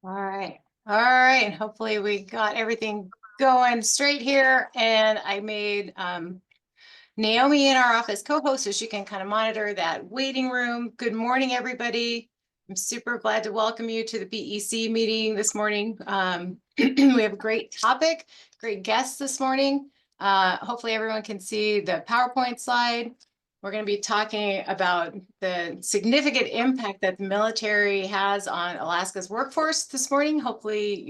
All right. All right. Hopefully we got everything going straight here. And I made Naomi in our office co-host so she can kind of monitor that waiting room. Good morning, everybody. I'm super glad to welcome you to the BEC meeting this morning. We have a great topic, great guests this morning. Hopefully everyone can see the PowerPoint slide. We're going to be talking about the significant impact that the military has on Alaska's workforce this morning. Hopefully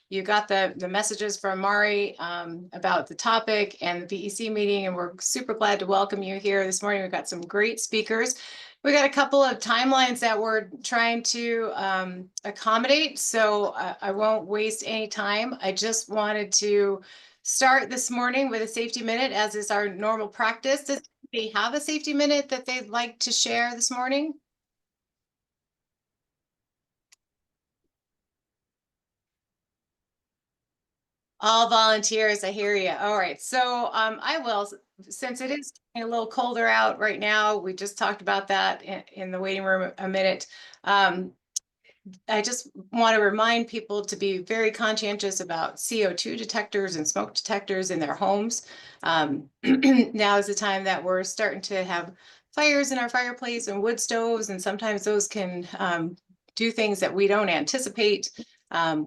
you got the messages from Mari about the topic and the BEC meeting, and we're super glad to welcome you here this morning. We've got some great speakers. We got a couple of timelines that we're trying to accommodate, so I won't waste any time. I just wanted to start this morning with a safety minute, as is our normal practice. Does they have a safety minute that they'd like to share this morning? All volunteers, I hear you. All right, so I will, since it is a little colder out right now, we just talked about that in the waiting room a minute. I just want to remind people to be very conscientious about CO2 detectors and smoke detectors in their homes. Now is the time that we're starting to have fires in our fireplace and wood stoves, and sometimes those can do things that we don't anticipate.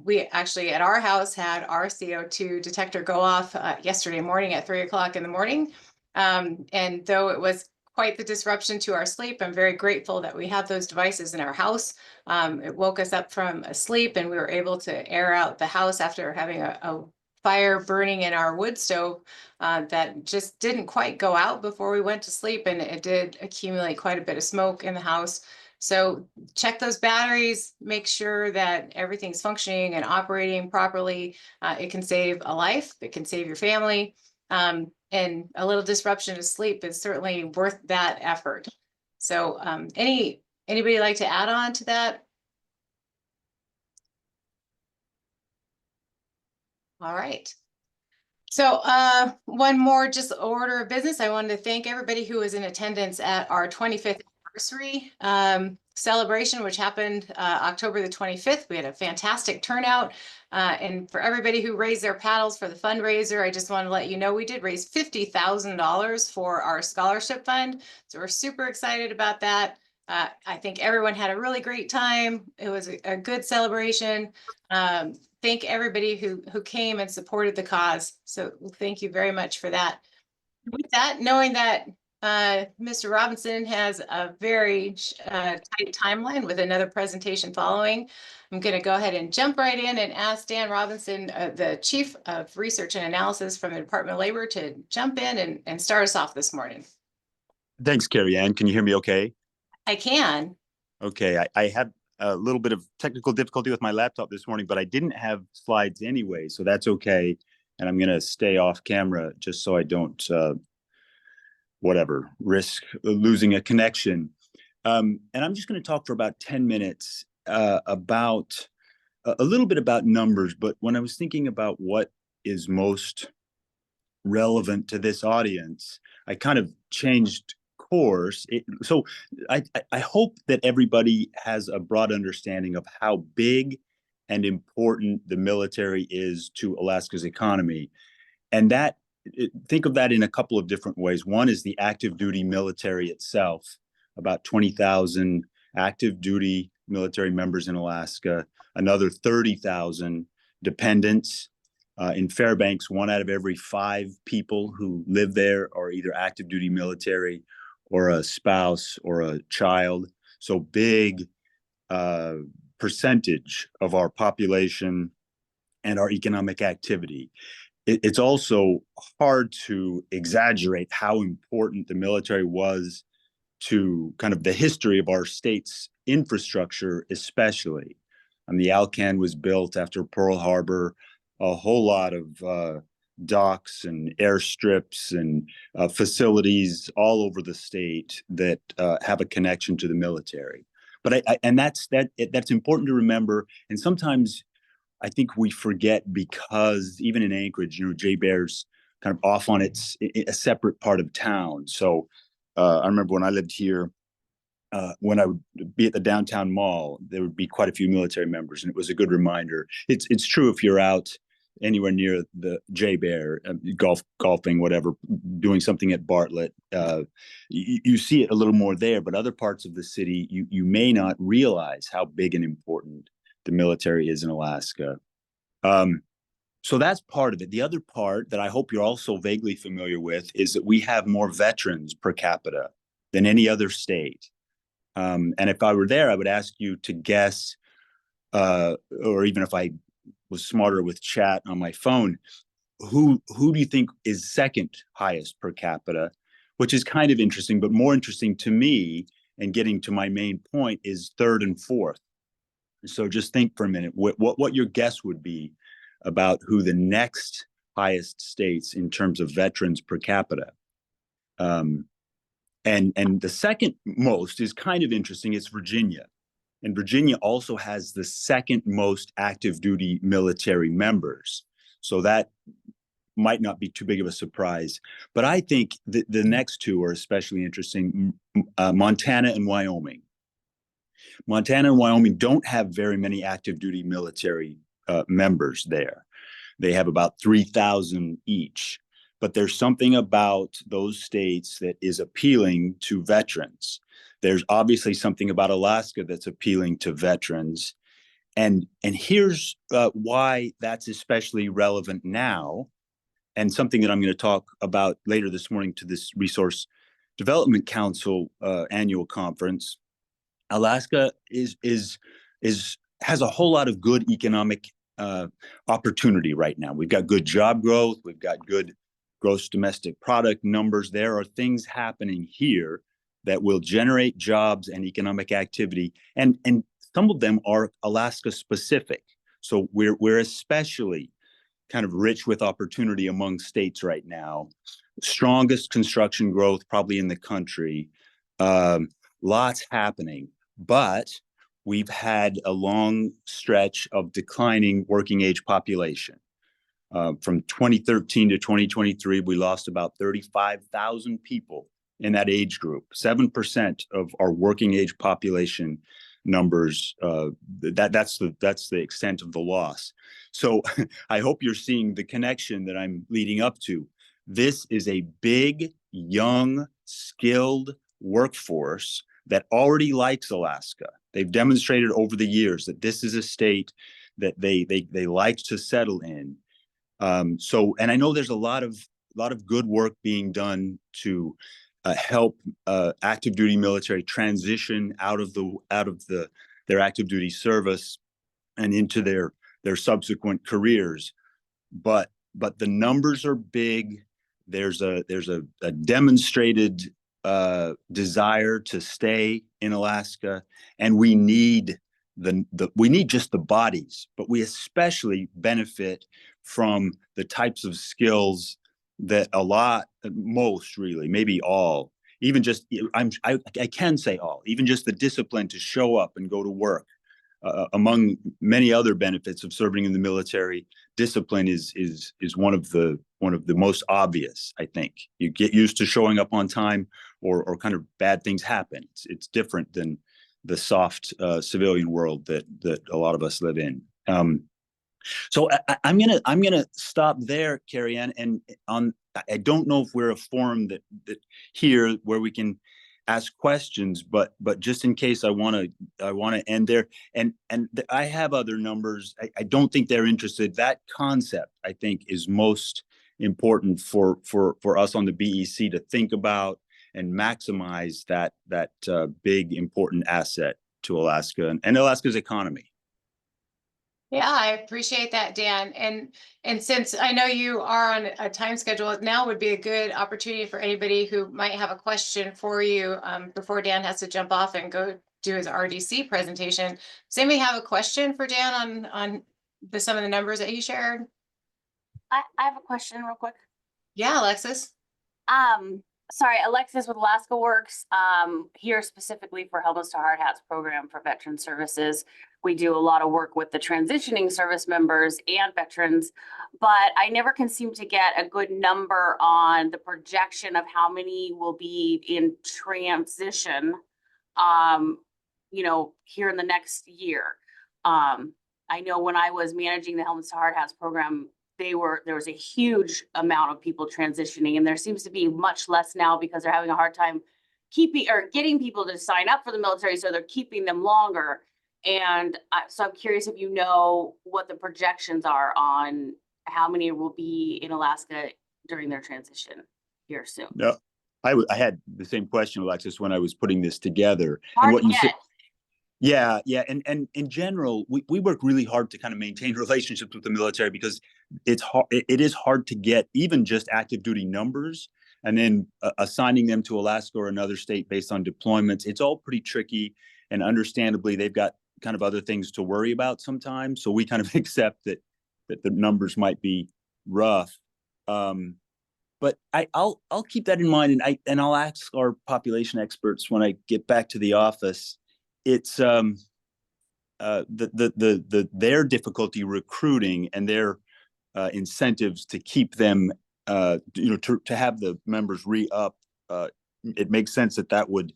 We actually at our house had our CO2 detector go off yesterday morning at 3 o'clock in the morning. And though it was quite the disruption to our sleep, I'm very grateful that we have those devices in our house. It woke us up from a sleep, and we were able to air out the house after having a fire burning in our wood stove that just didn't quite go out before we went to sleep, and it did accumulate quite a bit of smoke in the house. So check those batteries, make sure that everything's functioning and operating properly. It can save a life, it can save your family, and a little disruption to sleep is certainly worth that effort. So anybody like to add on to that? All right. So one more just order of business. I wanted to thank everybody who was in attendance at our 25th anniversary celebration, which happened October the 25th. We had a fantastic turnout. And for everybody who raised their paddles for the fundraiser, I just want to let you know we did raise $50,000 for our scholarship fund. So we're super excited about that. I think everyone had a really great time. It was a good celebration. Thank everybody who came and supported the cause. So thank you very much for that. With that, knowing that Mr. Robinson has a very tight timeline with another presentation following, I'm going to go ahead and jump right in and ask Dan Robinson, the Chief of Research and Analysis from the Department of Labor, to jump in and start us off this morning. Thanks, Carrie Ann. Can you hear me okay? I can. Okay, I had a little bit of technical difficulty with my laptop this morning, but I didn't have slides anyway, so that's okay. And I'm going to stay off camera just so I don't, risk losing a connection. And I'm just going to talk for about 10 minutes about a little bit about numbers. But when I was thinking about what is most relevant to this audience, I kind of changed course. So I hope that everybody has a broad understanding of how big and important the military is to Alaska's economy. And that, think of that in a couple of different ways. One is the active duty military itself, about 20,000 active duty military members in Alaska, another 30,000 dependents. In Fairbanks, 1 out of every 5 people who live there are either active duty military or a spouse or a child. So big percentage of our population and our economic activity. It's also hard to exaggerate how important the military was to kind of the history of our state's infrastructure, especially. The Alcan was built after Pearl Harbor. A whole lot of docks and airstrips and facilities all over the state that have a connection to the military. But that's important to remember. And sometimes I think we forget, because even in Anchorage, JBER's kind of off on a separate part of town. So I remember when I lived here when I would be at the downtown mall, there would be quite a few military members, and it was a good reminder. It's true if you're out anywhere near the JBER, golfing, whatever, doing something at Bartlett, you see it a little more there. But other parts of the city, you may not realize how big and important the military is in Alaska. So that's part of it. The other part that I hope you're also vaguely familiar with is that we have more veterans per capita than any other state. And if I were there, I would ask you to guess, or even if I was smarter with chat on my phone, who do you think is second highest per capita? Which is kind of interesting, but more interesting to me, and getting to my main point, is third and fourth. So just think for a minute what your guess would be about who the next highest states in terms of veterans per capita. And the second most is kind of interesting. It's Virginia. And Virginia also has the second most active duty military members. So that might not be too big of a surprise. But I think the next two are especially interesting, Montana and Wyoming. Montana and Wyoming don't have very many active duty military members there. They have about 3,000 each. But there's something about those states that is appealing to veterans. There's obviously something about Alaska that's appealing to veterans. And here's why that's especially relevant now, and something that I'm going to talk about later this morning to this Resource Development Council annual conference. Alaska has a whole lot of good economic opportunity right now. We've got good job growth. We've got good gross domestic product numbers. There are things happening here that will generate jobs and economic activity, and some of them are Alaska specific. So we're especially kind of rich with opportunity among states right now. Strongest construction growth probably in the country. Lots happening, but we've had a long stretch of declining working age population. From 2013 to 2023, we lost about 35,000 people in that age group. 7% of our working age population numbers, that's the extent of the loss. So I hope you're seeing the connection that I'm leading up to. This is a big, young, skilled workforce that already likes Alaska. They've demonstrated over the years that this is a state that they like to settle in. And I know there's a lot of good work being done to help active duty military transition out of their active duty service and into their subsequent careers. But the numbers are big. There's a demonstrated desire to stay in Alaska, and we need just the bodies, but we especially benefit from the types of skills that most really, maybe all, even just, I can say all, even just the discipline to show up and go to work. Among many other benefits of serving in the military, discipline is one of the most obvious. I think you get used to showing up on time, or kind of bad things happen. It's different than the soft civilian world that a lot of us live in. So I'm gonna stop there, Carrie Ann. And I don't know if we're a forum that here where we can ask questions, but just in case, I want to end there. And I have other numbers. I don't think they're interested. That concept, I think, is most important for us on the BEC to think about and maximize that big important asset to Alaska and Alaska's economy. Yeah, I appreciate that, Dan. And since I know you are on a time schedule, now would be a good opportunity for anybody who might have a question for you before Dan has to jump off and go do his RDC presentation. Does anybody have a question for Dan on some of the numbers that he shared? I have a question real quick. Yeah, Alexis. Sorry, Alexis with Alaska Works, here specifically for Helmets to Hard Hats program for veteran services. We do a lot of work with the transitioning service members and veterans, but I never can seem to get a good number on the projection of how many will be in transition here in the next year. I know when I was managing the Helmets to Hard Hats program, there was a huge amount of people transitioning, and there seems to be much less now because they're having a hard time getting people to sign up for the military, so they're keeping them longer. And so I'm curious if you know what the projections are on how many will be in Alaska during their transition here soon. No, I had the same question, Alexis, when I was putting this together. Hard and what to you get. said, yeah. And in general, we work really hard to kind of maintain relationships with the military because it's hard. It is hard to get even just active duty numbers, and then assigning them to Alaska or another state based on deployments. It's all pretty tricky, and understandably, they've got kind of other things to worry about sometimes. So we kind of accept that the numbers might be rough. But I'll keep that in mind, and I'll ask our population experts when I get back to the office. It's their difficulty recruiting and their incentives to keep them to have the members re-up. It makes sense that would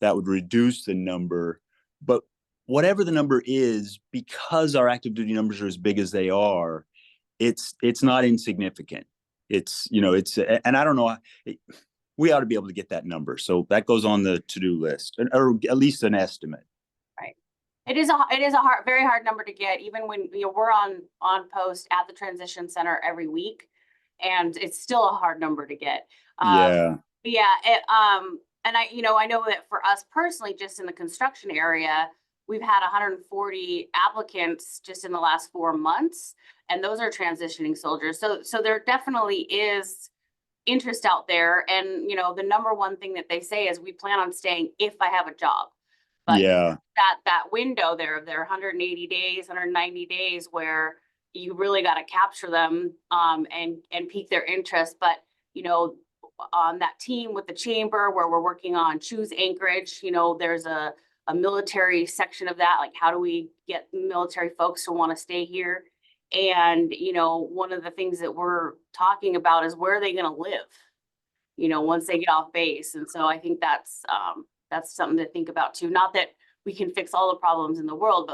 reduce the number, but whatever the number is, because our active duty numbers are as big as they are, it's not insignificant. And I don't know, we ought to be able to get that number. So that goes on the to-do list, or at least an estimate. Right. It is a very hard number to get, even when we're on post at the transition center every week, and it's still a hard number to get. Yeah. And I know that for us personally, just in the construction area, we've had 140 applicants just in the last 4 months, and those are transitioning soldiers. So there definitely is interest out there. And, the number one thing that they say is we plan on staying if I have a job. But yeah, that window there of their 180 days, 190 days where you really got to capture them and pique their interest. But, on that team with the chamber where we're working on choose Anchorage, there's a military section of that. Like, how do we get military folks to want to stay here? And, one of the things that we're talking about is where are they going to live, once they get off base. And so I think that's something to think about too. Not that we can fix all the problems in the world,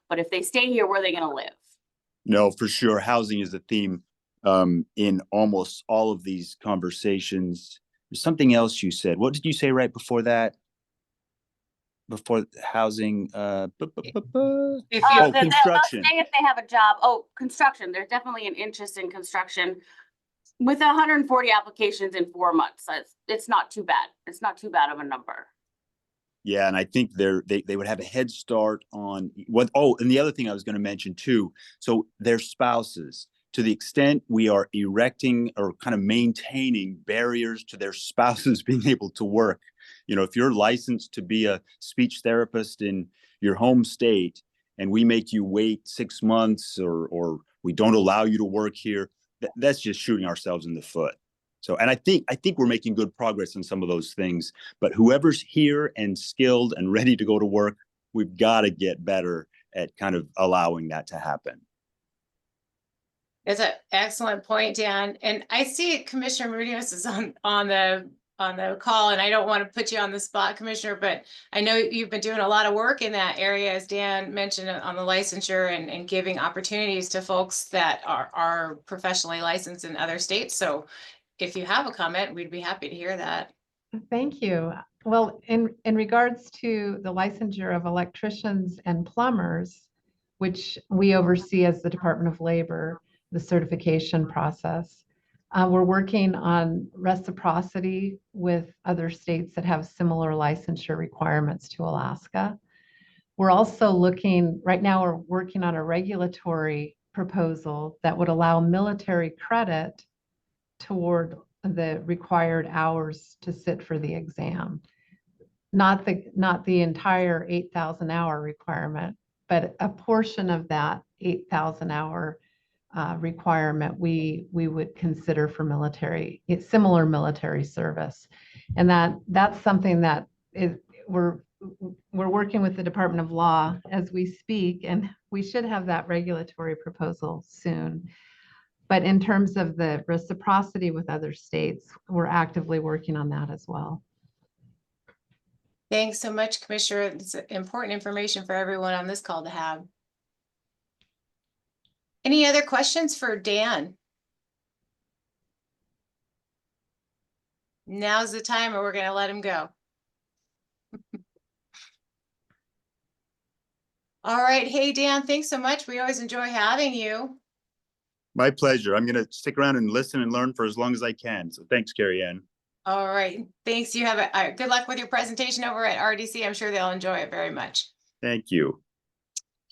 but if they stay here, where are they going to live? No, for sure. Housing is a theme in almost all of these conversations. There's something else you said. What did you say right before that? Before housing, construction. If they have a job. Oh, construction. There's definitely an interest in construction. With 140 applications in 4 months, it's not too bad. It's not too bad of a number. Yeah, and I think they would have a head start on what. Oh, and the other thing I was going to mention too. So their spouses, to the extent we are erecting or kind of maintaining barriers to their spouses being able to work. If you're licensed to be a speech therapist in your home state, and we make you wait 6 months, or we don't allow you to work here, that's just shooting ourselves in the foot. So, and I think we're making good progress in some of those things, but whoever's here and skilled and ready to go to work, we've got to get better at kind of allowing that to happen. That's an excellent point, Dan. And I see Commissioner Munoz is on the call, and I don't want to put you on the spot, Commissioner, but I know you've been doing a lot of work in that area, as Dan mentioned, on the licensure and giving opportunities to folks that are professionally licensed in other states. So if you have a comment, we'd be happy to hear that. Thank you. Well, in regards to the licensure of electricians and plumbers, which we oversee as the Department of Labor, the certification process, we're working on reciprocity with other states that have similar licensure requirements to Alaska. We're also right now we're working on a regulatory proposal that would allow military credit toward the required hours to sit for the exam. Not the entire 8,000 hour requirement, but a portion of that 8,000 hour requirement we would consider for similar military service. And that's something that we're working with the Department of Law as we speak, and we should have that regulatory proposal soon. But in terms of the reciprocity with other states, we're actively working on that as well. Thanks so much, Commissioner. It's important information for everyone on this call to have. Any other questions for Dan? Now's the time, or we're going to let him go. All right. Hey, Dan, thanks so much. We always enjoy having you. My pleasure. I'm going to stick around and listen and learn for as long as I can. So thanks, Carrie Ann. All right. Thanks. You have a good luck with your presentation over at RDC. I'm sure they'll enjoy it very much. Thank you.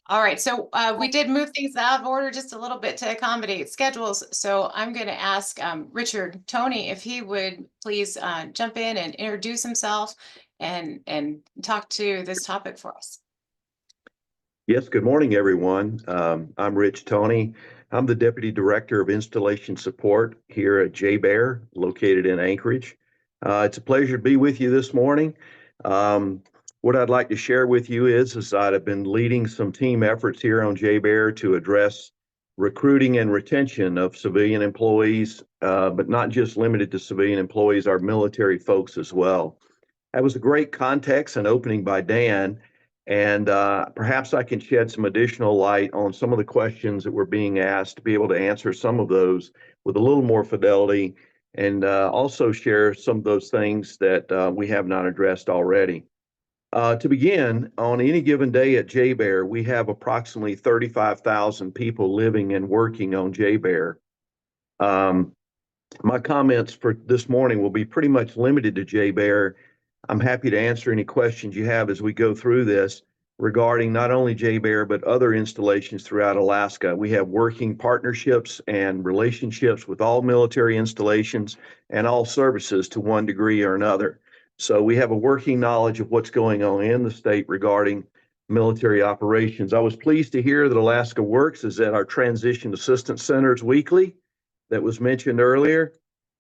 All right. So we did move things out of order just a little bit to accommodate schedules. So I'm going to ask Richard Toney if he would please jump in and introduce himself and talk to this topic for us. Yes, good morning, everyone. I'm Rich Toney. I'm the Deputy Director of Installation Support here at JBER, located in Anchorage. It's a pleasure to be with you this morning. What I'd like to share with you is I've been leading some team efforts here on JBER to address recruiting and retention of civilian employees, but not just limited to civilian employees, our military folks as well. That was a great context and opening by Dan. And perhaps I can shed some additional light on some of the questions that were being asked to be able to answer some of those with a little more fidelity and also share some of those things that we have not addressed already. To begin, on any given day at JBER, we have approximately 35,000 people living and working on JBER. My comments for this morning will be pretty much limited to JBER. I'm happy to answer any questions you have as we go through this regarding not only JBER, but other installations throughout Alaska. We have working partnerships and relationships with all military installations and all services to one degree or another. So we have a working knowledge of what's going on in the state regarding military operations. I was pleased to hear that Alaska Works is at our Transition Assistance Centers weekly that was mentioned earlier.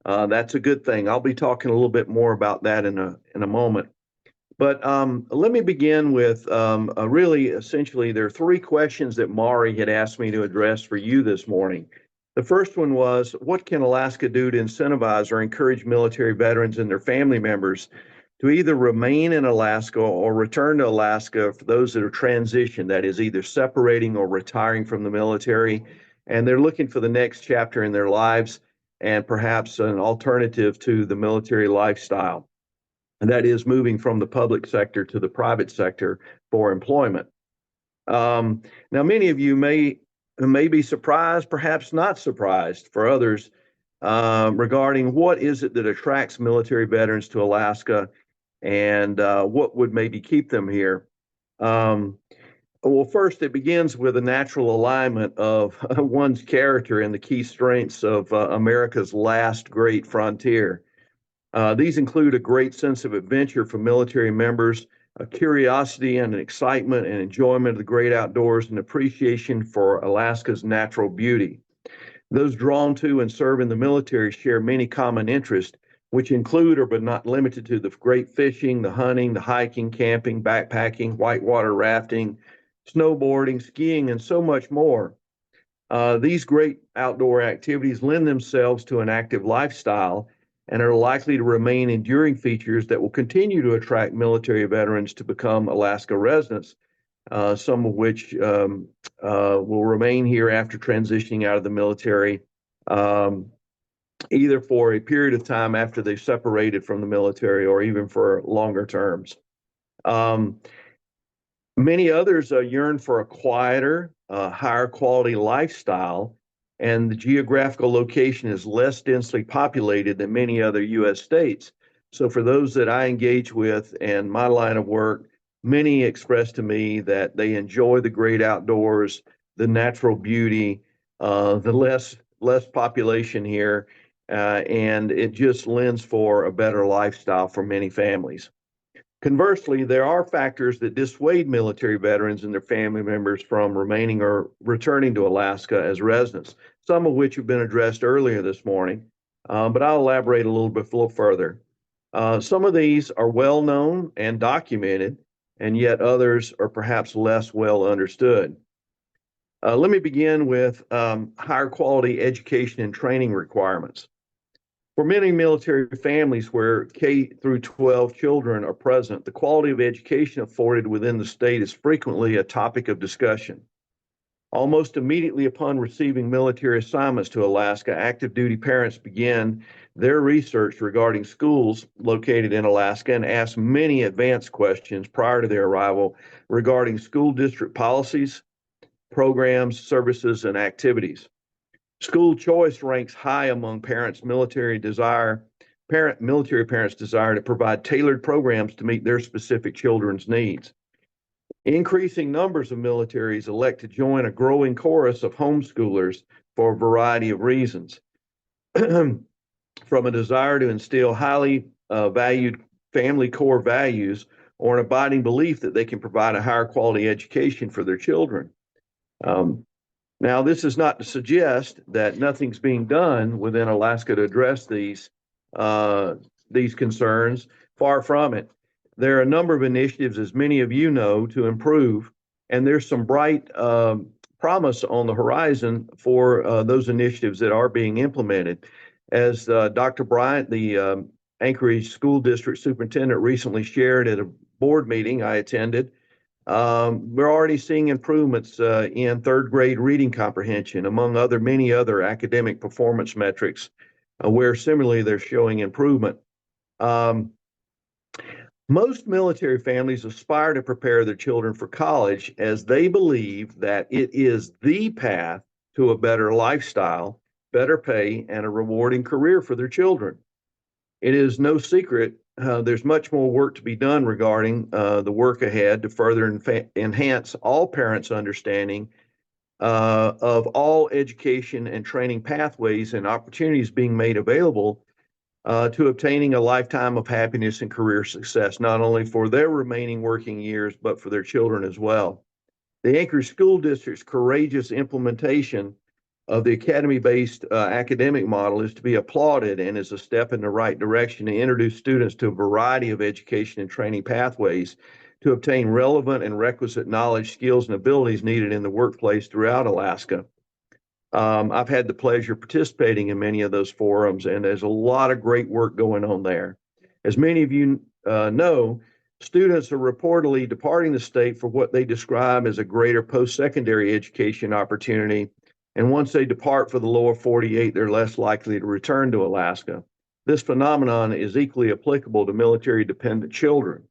That's a good thing. I'll be talking a little bit more about that in a moment. But let me begin with essentially, there are three questions that Mari had asked me to address for you this morning. The first one was, what can Alaska do to incentivize or encourage military veterans and their family members to either remain in Alaska or return to Alaska for those that are transitioned, that is either separating or retiring from the military, and they're looking for the next chapter in their lives and perhaps an alternative to the military lifestyle, and that is moving from the public sector to the private sector for employment. Now, many of you may be surprised, perhaps not surprised for others, regarding what is it that attracts military veterans to Alaska and what would maybe keep them here. Well, first, it begins with a natural alignment of one's character and the key strengths of America's last great frontier. These include a great sense of adventure for military members, a curiosity and an excitement and enjoyment of the great outdoors, and appreciation for Alaska's natural beauty. Those drawn to and serve in the military share many common interests, which include but not limited to the great fishing, the hunting, the hiking, camping, backpacking, whitewater rafting, snowboarding, skiing, and so much more. These great outdoor activities lend themselves to an active lifestyle and are likely to remain enduring features that will continue to attract military veterans to become Alaska residents, some of which will remain here after transitioning out of the military, either for a period of time after they've separated from the military or even for longer terms. Many others yearn for a quieter, higher quality lifestyle, and the geographical location is less densely populated than many other U.S. states. So for those that I engage with in my line of work, many express to me that they enjoy the great outdoors, the natural beauty, the less population here, and it just lends for a better lifestyle for many families. Conversely, there are factors that dissuade military veterans and their family members from remaining or returning to Alaska as residents, some of which have been addressed earlier this morning, but I'll elaborate a little further. Some of these are well known and documented, and yet others are perhaps less well understood. Let me begin with higher quality education and training requirements. For many military families where K through 12 children are present, the quality of education afforded within the state is frequently a topic of discussion. Almost immediately upon receiving military assignments to Alaska, active duty parents began their research regarding schools located in Alaska and asked many advanced questions prior to their arrival regarding school district policies, programs, services, and activities. School choice ranks high among military parents' desire to provide tailored programs to meet their specific children's needs. Increasing numbers of militaries elect to join a growing chorus of homeschoolers for a variety of reasons. From a desire to instill highly valued family core values or an abiding belief that they can provide a higher quality education for their children. Now, this is not to suggest that nothing's being done within Alaska to address these concerns. Far from it. There are a number of initiatives, as many of you know, to improve, and there's some bright promise on the horizon for those initiatives that are being implemented. As Dr. Bryant, the Anchorage School District Superintendent, recently shared at a board meeting I attended, we're already seeing improvements in third grade reading comprehension, among many other academic performance metrics, where similarly they're showing improvement. Most military families aspire to prepare their children for college as they believe that it is the path to a better lifestyle, better pay, and a rewarding career for their children. It is no secret there's much more work to be done regarding the work ahead to further enhance all parents' understanding of all education and training pathways and opportunities being made available to obtaining a lifetime of happiness and career success, not only for their remaining working years, but for their children as well. The Anchorage School District's courageous implementation of the academy-based academic model is to be applauded and is a step in the right direction to introduce students to a variety of education and training pathways to obtain relevant and requisite knowledge, skills, and abilities needed in the workplace throughout Alaska. I've had the pleasure of participating in many of those forums, and there's a lot of great work going on there. As many of you know, students are reportedly departing the state for what they describe as a greater post-secondary education opportunity. And once they depart for the lower 48, they're less likely to return to Alaska. This phenomenon is equally applicable to military-dependent children.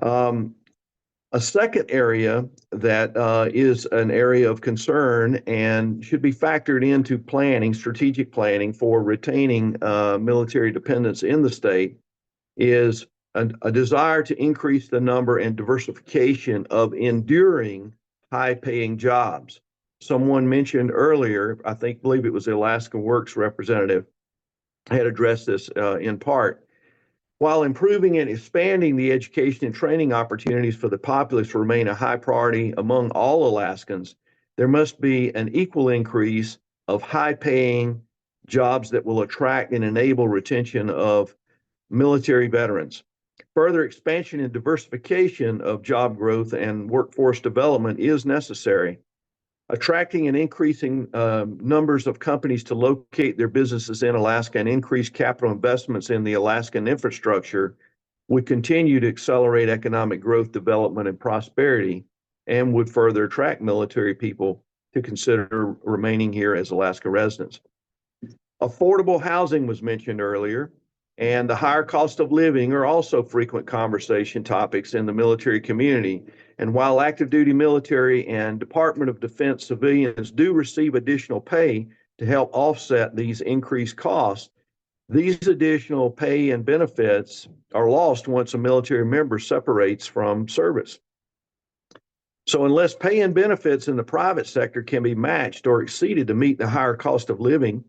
A second area that is an area of concern and should be factored into strategic planning for retaining military dependents in the state is a desire to increase the number and diversification of enduring high-paying jobs. Someone mentioned earlier, believe it was the Alaska Works representative, had addressed this in part. While improving and expanding the education and training opportunities for the populace remain a high priority among all Alaskans, there must be an equal increase of high-paying jobs that will attract and enable retention of military veterans. Further expansion and diversification of job growth and workforce development is necessary. Attracting and increasing numbers of companies to locate their businesses in Alaska and increase capital investments in the Alaskan infrastructure would continue to accelerate economic growth, development, and prosperity, and would further attract military people to consider remaining here as Alaska residents. Affordable housing was mentioned earlier, and the higher cost of living are also frequent conversation topics in the military community. And while active duty military and Department of Defense civilians do receive additional pay to help offset these increased costs, these additional pay and benefits are lost once a military member separates from service. So unless pay and benefits in the private sector can be matched or exceeded to meet the higher cost of living,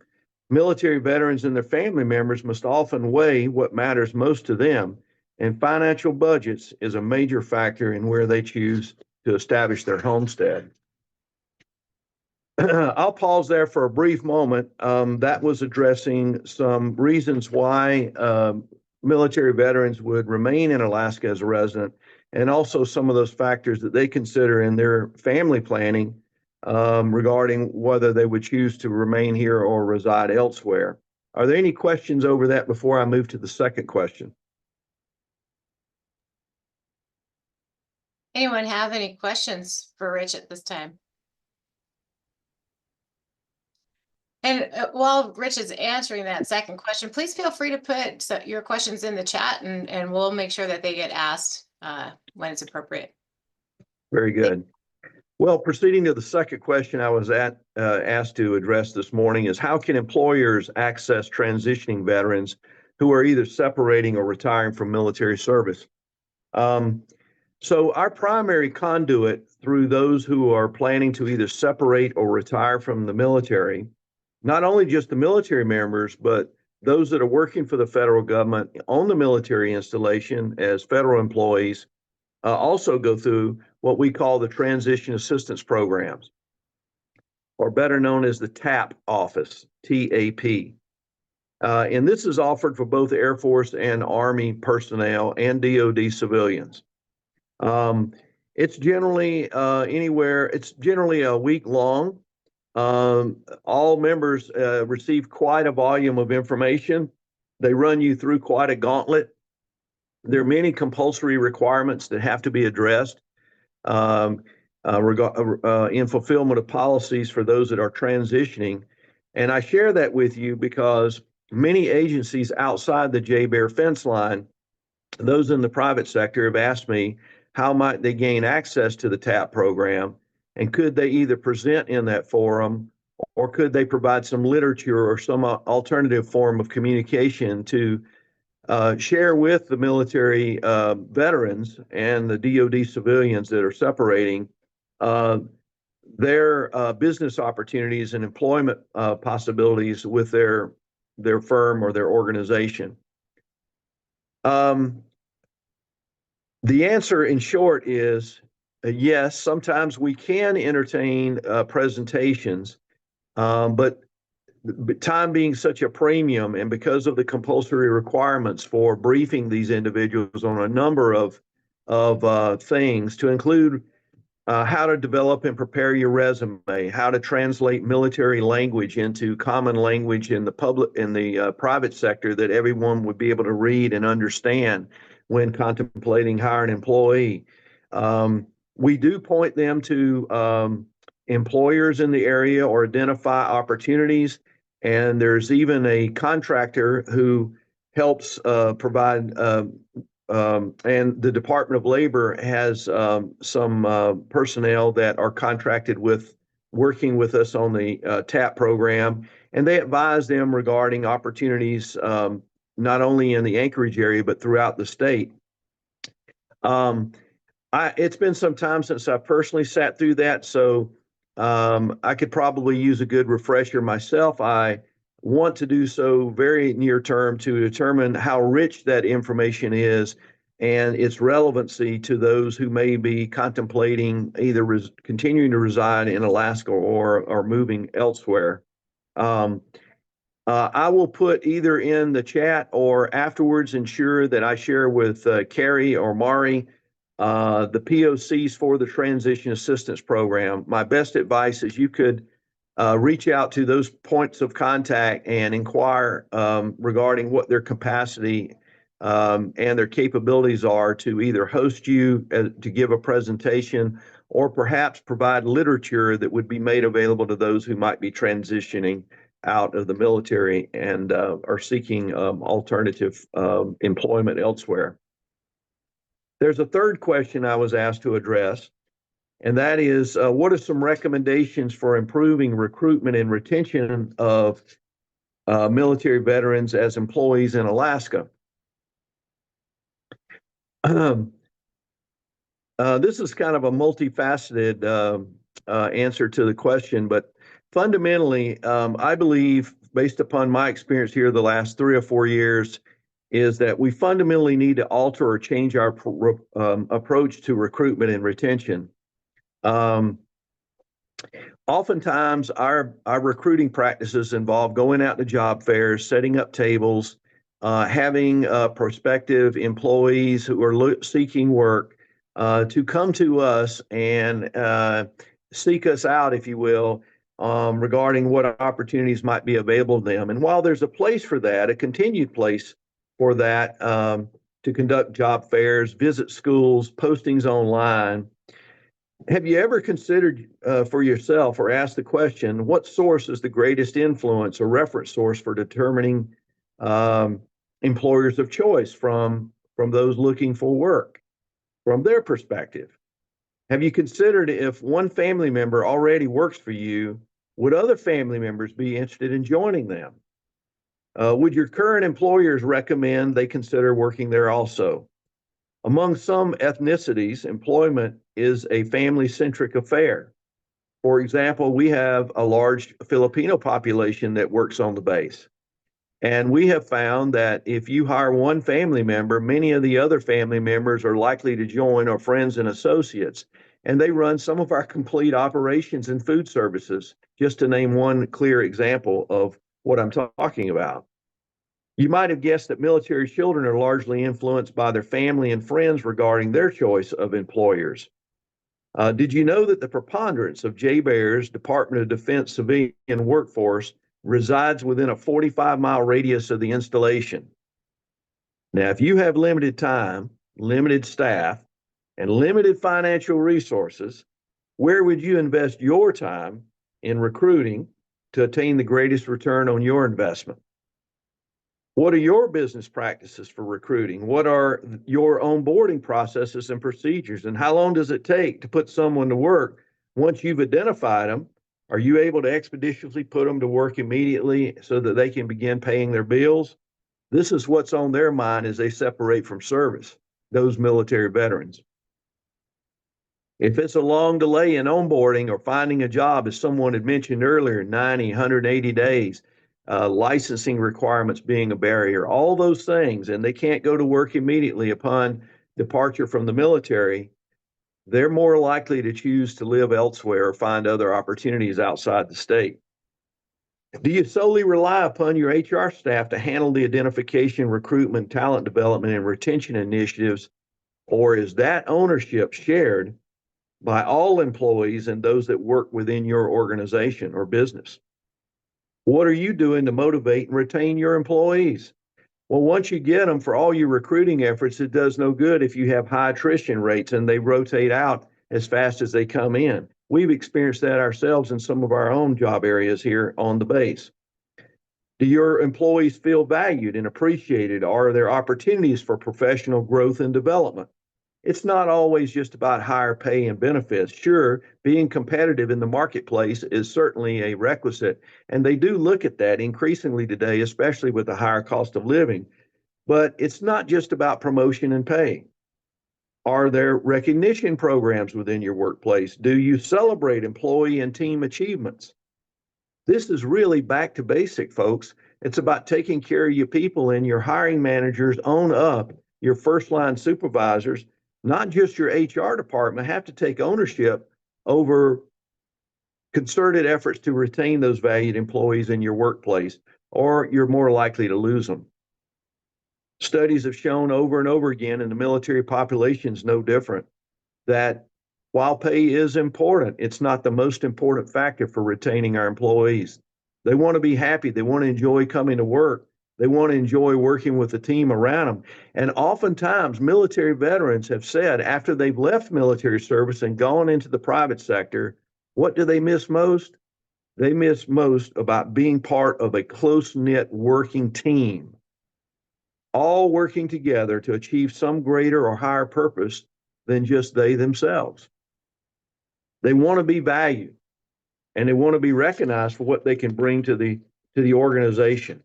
military veterans and their family members must often weigh what matters most to them, and financial budgets is a major factor in where they choose to establish their homestead. I'll pause there for a brief moment. That was addressing some reasons why military veterans would remain in Alaska as a resident, and also some of those factors that they consider in their family planning regarding whether they would choose to remain here or reside elsewhere. Are there any questions over that before I move to the second question? Anyone have any questions for Rich at this time? And while Rich is answering that second question, please feel free to put your questions in the chat and we'll make sure that they get asked when it's appropriate. Very good. Well, proceeding to the second question I was asked to address this morning is how can employers access transitioning veterans who are either separating or retiring from military service? So our primary conduit through those who are planning to either separate or retire from the military, not only just the military members, but those that are working for the federal government on the military installation as federal employees, also go through what we call the Transition Assistance Programs, or better known as the TAP office, TAP. And this is offered for both Air Force and Army personnel and DOD civilians. It's generally it's generally a week long. All members receive quite a volume of information. They run you through quite a gauntlet. There are many compulsory requirements that have to be addressed in fulfillment of policies for those that are transitioning. And I share that with you because many agencies outside the JBER fence line, those in the private sector, have asked me how might they gain access to the TAP program, and could they either present in that forum or could they provide some literature or some alternative form of communication to share with the military veterans and the DOD civilians that are separating their business opportunities and employment possibilities with their firm or their organization. The answer in short is yes, sometimes we can entertain presentations, but time being such a premium and because of the compulsory requirements for briefing these individuals on a number of things, to include how to develop and prepare your resume, how to translate military language into common language in the private sector that everyone would be able to read and understand when contemplating hiring an employee. We do point them to employers in the area or identify opportunities. And there's even a contractor who helps provide, and the Department of Labor has some personnel that are contracted with working with us on the TAP program, and they advise them regarding opportunities not only in the Anchorage area, but throughout the state. It's been some time since I personally sat through that, so I could probably use a good refresher myself. I want to do so very near term to determine how rich that information is and its relevancy to those who may be contemplating either continuing to reside in Alaska or moving elsewhere. I will put either in the chat or afterwards ensure that I share with Carrie or Mari the POCs for the Transition Assistance Program. My best advice is you could reach out to those points of contact and inquire regarding what their capacity and their capabilities are to either host you to give a presentation or perhaps provide literature that would be made available to those who might be transitioning out of the military and are seeking alternative employment elsewhere. There's a third question I was asked to address, and that is, what are some recommendations for improving recruitment and retention of military veterans as employees in Alaska? This is kind of a multifaceted answer to the question, but fundamentally, I believe, based upon my experience here the last 3 or 4 years, is that we fundamentally need to alter or change our approach to recruitment and retention. Oftentimes, our recruiting practices involve going out to job fairs, setting up tables, having prospective employees who are seeking work to come to us and seek us out, if you will, regarding what opportunities might be available to them. And while there's a place for that, a continued place for that, to conduct job fairs, visit schools, postings online, have you ever considered for yourself or asked the question, what source is the greatest influence or reference source for determining employers of choice from those looking for work from their perspective? Have you considered if one family member already works for you, would other family members be interested in joining them? Would your current employers recommend they consider working there also? Among some ethnicities, employment is a family-centric affair. For example, we have a large Filipino population that works on the base. And we have found that if you hire one family member, many of the other family members are likely to join, or friends and associates. And they run some of our complete operations and food services, just to name one clear example of what I'm talking about. You might have guessed that military children are largely influenced by their family and friends regarding their choice of employers. Did you know that the preponderance of JBER's Department of Defense civilian workforce resides within a 45-mile radius of the installation? Now, if you have limited time, limited staff, and limited financial resources, where would you invest your time in recruiting to attain the greatest return on your investment? What are your business practices for recruiting? What are your onboarding processes and procedures? And how long does it take to put someone to work? Once you've identified them, are you able to expeditiously put them to work immediately so that they can begin paying their bills? This is what's on their mind as they separate from service, those military veterans. If it's a long delay in onboarding or finding a job, as someone had mentioned earlier, 90, 180 days, licensing requirements being a barrier, all those things, and they can't go to work immediately upon departure from the military, they're more likely to choose to live elsewhere or find other opportunities outside the state. Do you solely rely upon your HR staff to handle the identification, recruitment, talent development, and retention initiatives, or is that ownership shared by all employees and those that work within your organization or business? What are you doing to motivate and retain your employees? Well, once you get them, for all your recruiting efforts, it does no good if you have high attrition rates and they rotate out as fast as they come in. We've experienced that ourselves in some of our own job areas here on the base. Do your employees feel valued and appreciated? Are there opportunities for professional growth and development? It's not always just about higher pay and benefits. Sure, being competitive in the marketplace is certainly a requisite, and they do look at that increasingly today, especially with the higher cost of living. But it's not just about promotion and pay. Are there recognition programs within your workplace? Do you celebrate employee and team achievements? This is really back to basic, folks. It's about taking care of your people, and your hiring managers own up, your first line supervisors, not just your HR department, have to take ownership over concerted efforts to retain those valued employees in your workplace, or you're more likely to lose them. Studies have shown over and over again, and the military population is no different, that while pay is important, it's not the most important factor for retaining our employees. They want to be happy. They want to enjoy coming to work. They want to enjoy working with the team around them. And oftentimes, military veterans have said after they've left military service and gone into the private sector, what do they miss most? They miss most about being part of a close-knit working team, all working together to achieve some greater or higher purpose than just they themselves. They want to be valued, and they want to be recognized for what they can bring to the organization.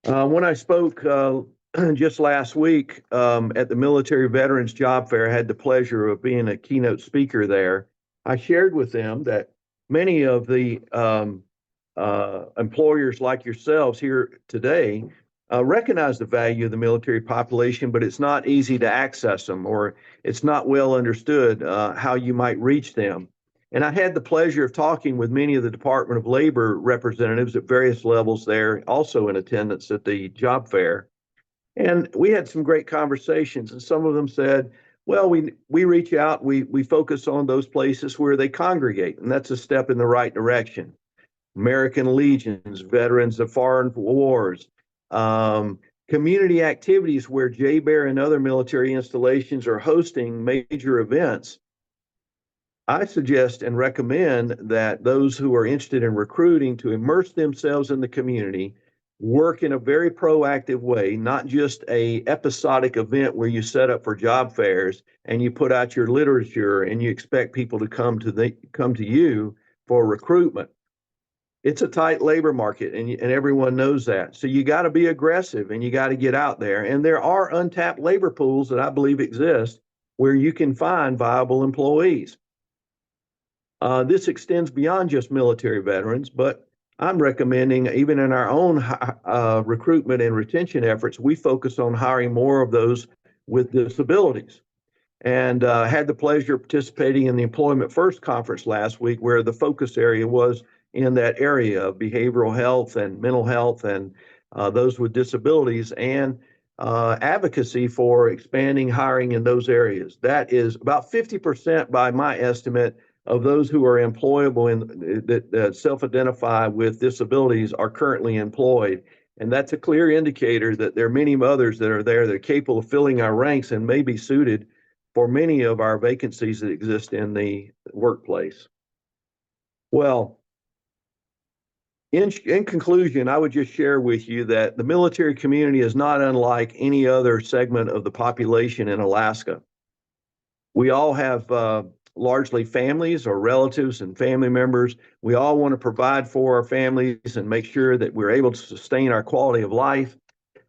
When I spoke just last week at the Military Veterans Job Fair, I had the pleasure of being a keynote speaker there. I shared with them that many of the employers like yourselves here today recognize the value of the military population, but it's not easy to access them, or it's not well understood how you might reach them. And I had the pleasure of talking with many of the Department of Labor representatives at various levels there, also in attendance at the job fair. And we had some great conversations, and some of them said, Well, we reach out, we focus on those places where they congregate, and that's a step in the right direction. American Legions, veterans of foreign wars, community activities where JBER and other military installations are hosting major events. I suggest and recommend that those who are interested in recruiting to immerse themselves in the community, work in a very proactive way, not just a episodic event where you set up for job fairs and you put out your literature and you expect people to come to you for recruitment. It's a tight labor market, and everyone knows that. So you got to be aggressive and you got to get out there. And there are untapped labor pools that I believe exist where you can find viable employees. This extends beyond just military veterans, but I'm recommending even in our own recruitment and retention efforts, we focus on hiring more of those with disabilities. And had the pleasure of participating in the Employment First conference last week, where the focus area was in that area of behavioral health and mental health and those with disabilities, and advocacy for expanding hiring in those areas. That is about 50% by my estimate of those who are employable and that self-identify with disabilities are currently employed. And that's a clear indicator that there are many others that are there that are capable of filling our ranks and may be suited for many of our vacancies that exist in the workplace. Well, in conclusion, I would just share with you that the military community is not unlike any other segment of the population in Alaska. We all have largely families or relatives and family members. We all want to provide for our families and make sure that we're able to sustain our quality of life.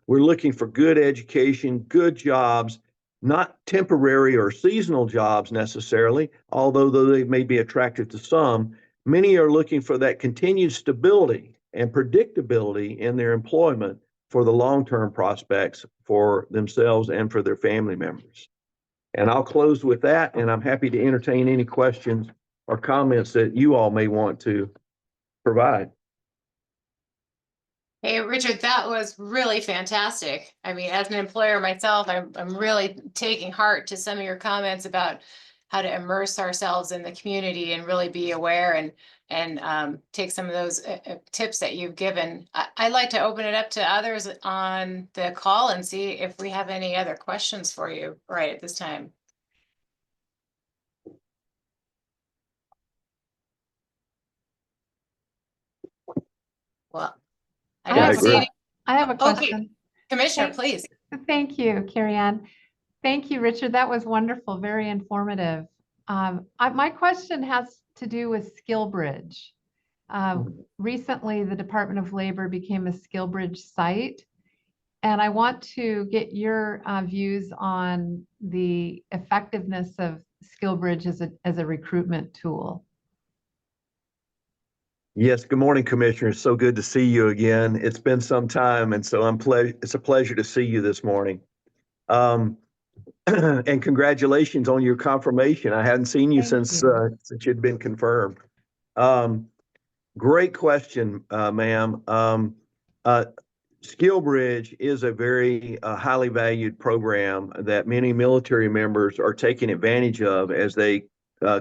We're looking for good education, good jobs, not temporary or seasonal jobs necessarily, although they may be attractive to some. Many are looking for that continued stability and predictability in their employment for the long-term prospects for themselves and for their family members. And I'll close with that, and I'm happy to entertain any questions or comments that you all may want to provide. Hey, Richard, that was really fantastic. I mean, as an employer myself, I'm really taking heart to some of your comments about how to immerse ourselves in the community and really be aware and take some of those tips that you've given. I'd like to open it up to others on the call and see if we have any other questions for you right at this time. Well, I don't see any. I have a Okay, question. Commissioner, please. Thank you, Carrie Ann. Thank you, Richard. That was wonderful, very informative. My question has to do with SkillBridge. Recently, the Department of Labor became a SkillBridge site, and I want to get your views on the effectiveness of SkillBridge as a recruitment tool. Yes, good morning, Commissioner. So good to see you again. It's been some time, and so it's a pleasure to see you this morning. And congratulations on your confirmation. I hadn't seen you since you'd been confirmed. Great question, ma'am. SkillBridge is a very highly valued program that many military members are taking advantage of as they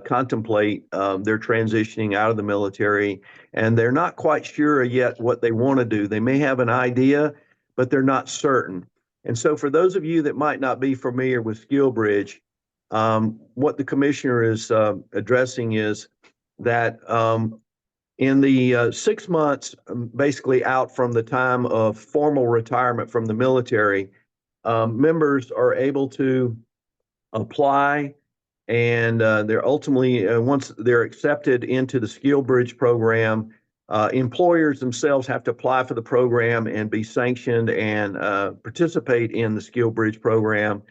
contemplate their transitioning out of the military, and they're not quite sure yet what they want to do. They may have an idea, but they're not certain. And so for those of you that might not be familiar with SkillBridge, what the commissioner is addressing is that in the 6 months, basically out from the time of formal retirement from the military, members are able to apply, and they're ultimately, once they're accepted into the SkillBridge program, employers themselves have to apply for the program and be sanctioned and participate in the SkillBridge program.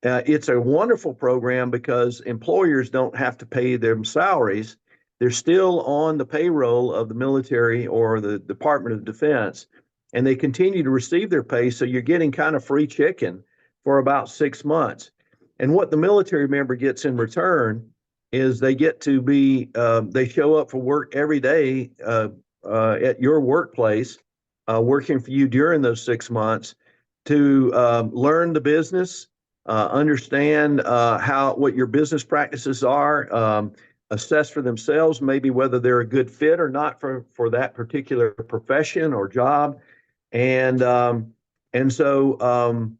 It's a wonderful program because employers don't have to pay them salaries. They're still on the payroll of the military or the Department of Defense, and they continue to receive their pay. So you're getting kind of free chicken for about 6 months. And what the military member gets in return is they get to be, they show up for work every day at your workplace, working for you during those 6 months to learn the business, understand what your business practices are, assess for themselves maybe whether they're a good fit or not for that particular profession or job. And so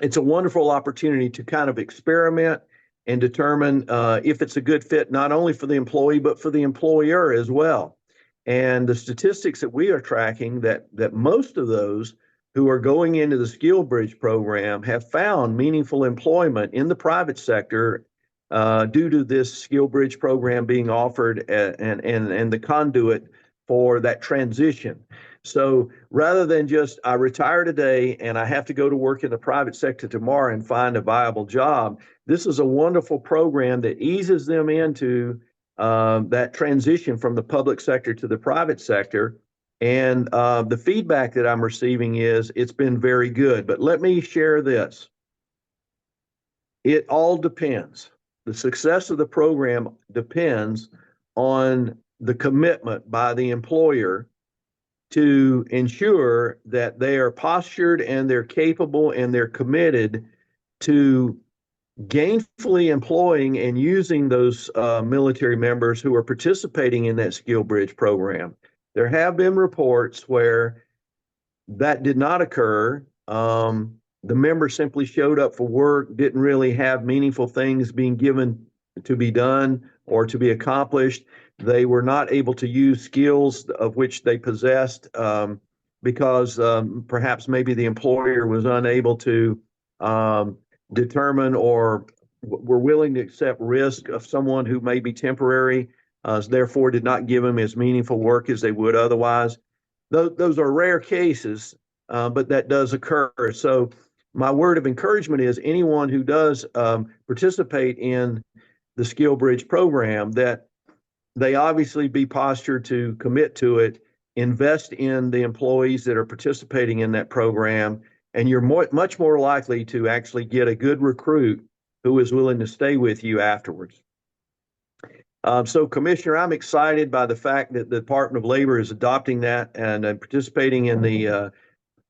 it's a wonderful opportunity to kind of experiment and determine if it's a good fit, not only for the employee, but for the employer as well. And the statistics that we are tracking that most of those who are going into the Skill Bridge program have found meaningful employment in the private sector due to this Skill Bridge program being offered and the conduit for that transition. So rather than just I retire today and I have to go to work in the private sector tomorrow and find a viable job, this is a wonderful program that eases them into that transition from the public sector to the private sector. And the feedback that I'm receiving is it's been very good. But let me share this. It all depends. The success of the program depends on the commitment by the employer to ensure that they are postured and they're capable and they're committed to gainfully employing and using those military members who are participating in that Skill Bridge program. There have been reports where that did not occur. The member simply showed up for work, didn't really have meaningful things being given to be done or to be accomplished. They were not able to use skills of which they possessed because perhaps maybe the employer was unable to determine or were willing to accept risk of someone who may be temporary, therefore did not give them as meaningful work as they would otherwise. Those are rare cases, but that does occur. So my word of encouragement is anyone who does participate in the Skill Bridge program, that they obviously be postured to commit to it, invest in the employees that are participating in that program, and you're much more likely to actually get a good recruit who is willing to stay with you afterwards. So, Commissioner, I'm excited by the fact that the Department of Labor is adopting that and participating in the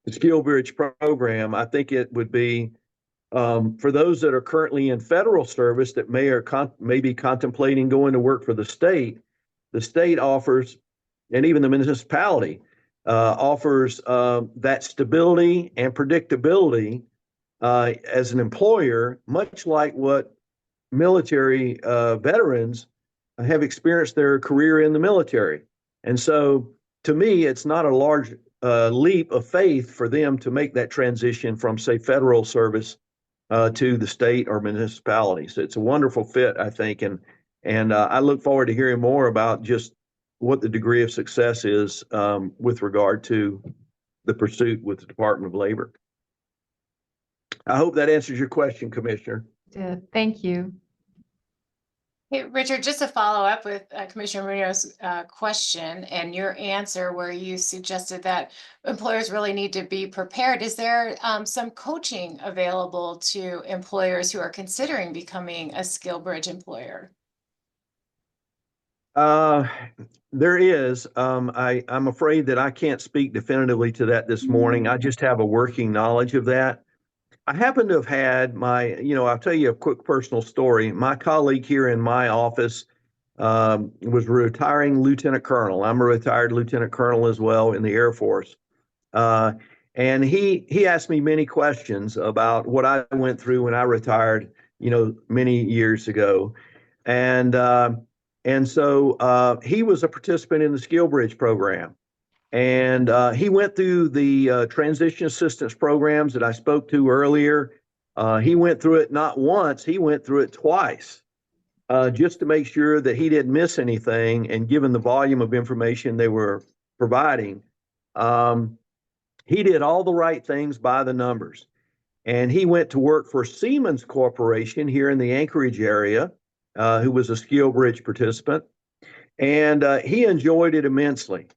Skill Bridge program. I think it would be for those that are currently in federal service that may be contemplating going to work for the state offers, and even the municipality offers that stability and predictability as an employer, much like what military veterans have experienced their career in the military. And so to me, it's not a large leap of faith for them to make that transition from, say, federal service to the state or municipality. So it's a wonderful fit, I think. And I look forward to hearing more about just what the degree of success is with regard to the pursuit with the Department of Labor. I hope that answers your question, Commissioner. Thank you. Hey, Richard, just to follow up with Commissioner Marino's question and your answer where you suggested that employers really need to be prepared. Is there some coaching available to employers who are considering becoming a Skill Bridge employer? There is. I'm afraid that I can't speak definitively to that this morning. I just have a working knowledge of that. I happen to have had I'll tell you a quick personal story. My colleague here in my office was retiring lieutenant colonel. I'm a retired lieutenant colonel as well in the Air Force. And he asked me many questions about what I went through when I retired, many years ago. And so he was a participant in the Skill Bridge program. And he went through the transition assistance programs that I spoke to earlier. He went through it not once, he went through it twice, just to make sure that he didn't miss anything. And given the volume of information they were providing, he did all the right things by the numbers. And he went to work for Siemens Corporation here in the Anchorage area, who was a Skill Bridge participant. And he enjoyed it immensely.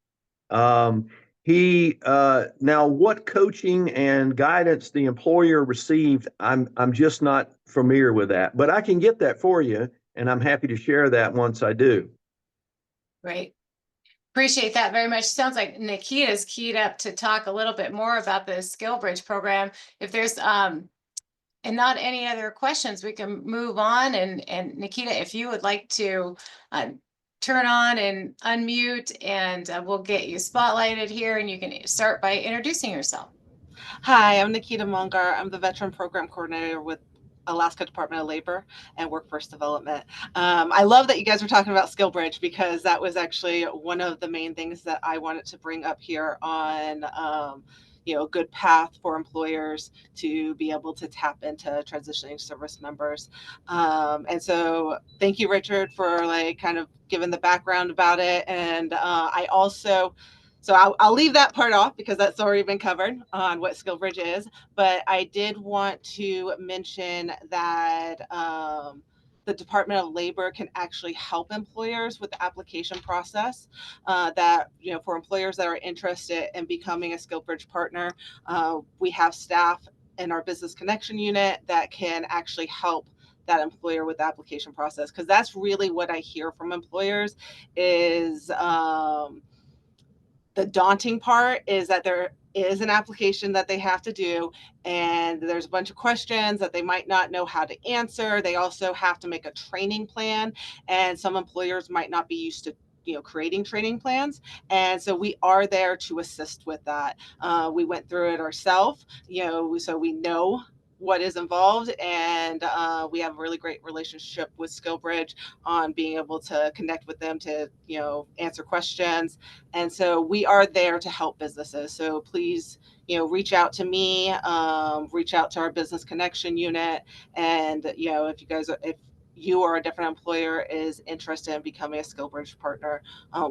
Now what coaching and guidance the employer received, I'm just not familiar with that, but I can get that for you, and I'm happy to share that once I do. Great. Appreciate that very much. Sounds like Nakita is keyed up to talk a little bit more about the Skill Bridge program. If there's not any other questions, we can move on. And Nakita, if you would like to turn on and unmute, and we'll get you spotlighted here, and you can start by introducing yourself. Hi, I'm Nakita Mongar. I'm the Veteran Program Coordinator with Alaska Department of Labor and Workforce Development. I love that you guys were talking about SkillBridge, because that was actually one of the main things that I wanted to bring up here on a good path for employers to be able to tap into transitioning service members. And so thank you, Richard, for kind of giving the background about it. And I also, so I'll leave that part off because that's already been covered on what SkillBridge is. But I did want to mention that the Department of Labor can actually help employers with the application process. That, for employers that are interested in becoming a SkillBridge partner, we have staff in our Business Connection unit that can actually help that employer with the application process, because that's really what I hear from employers is the daunting part is that there is an application that they have to do, and there's a bunch of questions that they might not know how to answer. They also have to make a training plan, and some employers might not be used to creating training plans. And so we are there to assist with that. We went through it ourselves, so we know what is involved, and we have a really great relationship with SkillBridge on being able to connect with them to answer questions. And so we are there to help businesses. So please reach out to me, reach out to our Business Connection unit, and if you or a different employer is interested in becoming a SkillBridge partner,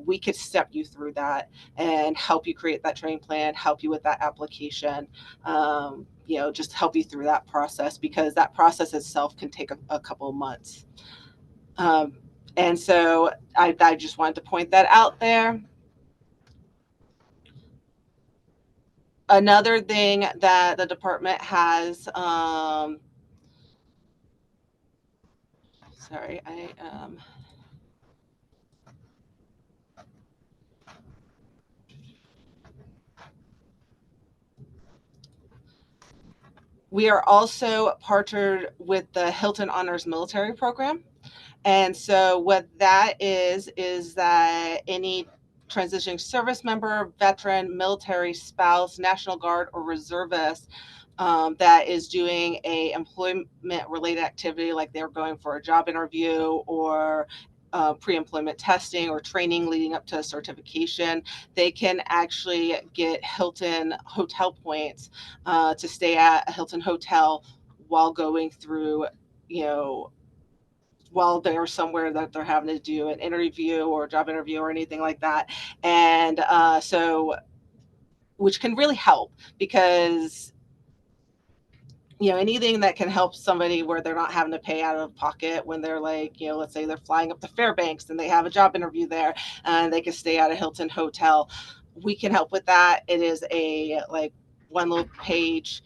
we could step you through that and help you create that training plan, help you with that application, just help you through that process, because that process itself can take a couple of months. And so I just wanted to point that out there. Another thing that the department has, we are also partnered with the Hilton Honors Military Program. And so what that is that any transitioning service member, veteran, military spouse, National Guard, or reservist that is doing a employment-related activity, like they're going for a job interview or pre-employment testing or training leading up to a certification, they can actually get Hilton hotel points to stay at a Hilton hotel while going through, while they're somewhere that they're having to do an interview or a job interview or anything like that. And so, which can really help, because anything that can help somebody where they're not having to pay out of pocket when they're let's say they're flying up to Fairbanks and they have a job interview there and they can stay at a Hilton hotel, we can help with that. It is a one little page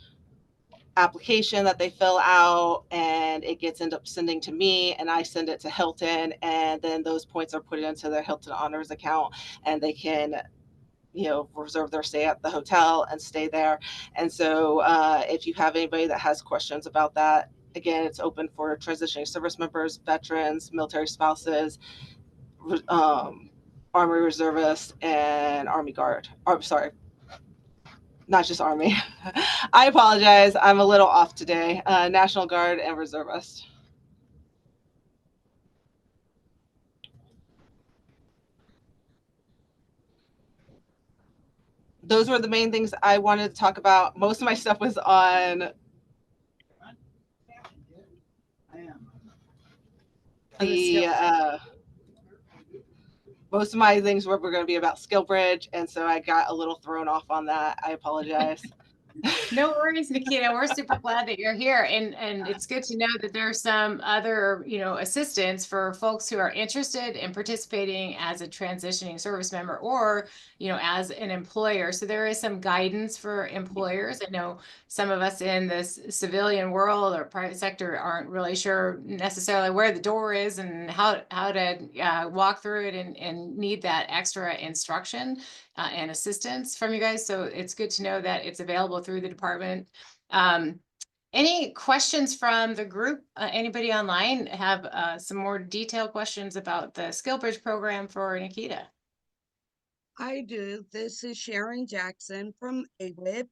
application that they fill out, and it gets end up sending to me, and I send it to Hilton, and then those points are put into their Hilton Honors account, and they can reserve their stay at the hotel and stay there. And so if you have anybody that has questions about that, again, it's open for transitioning service members, veterans, military spouses, Army reservists, and Army Guard. Sorry, not just Army. I apologize. I'm a little off today. National Guard and reservist. Those were the main things I wanted to talk about. Most of my stuff was on most of my things were going to be about SkillBridge, and so I got a little thrown off on that. I apologize. No worries, Nakita. We're super glad that you're here, and it's good to know that there's some other assistance for folks who are interested in participating as a transitioning service member or as an employer. So there is some guidance for employers. I know some of us in this civilian world or private sector aren't really sure necessarily where the door is and how to walk through it, and need that extra instruction and assistance from you guys. So it's good to know that it's available through the department. Any questions from the group? Anybody online have some more detailed questions about the SkillBridge program for Nakita? I do. This is Sharon Jackson from AWIB.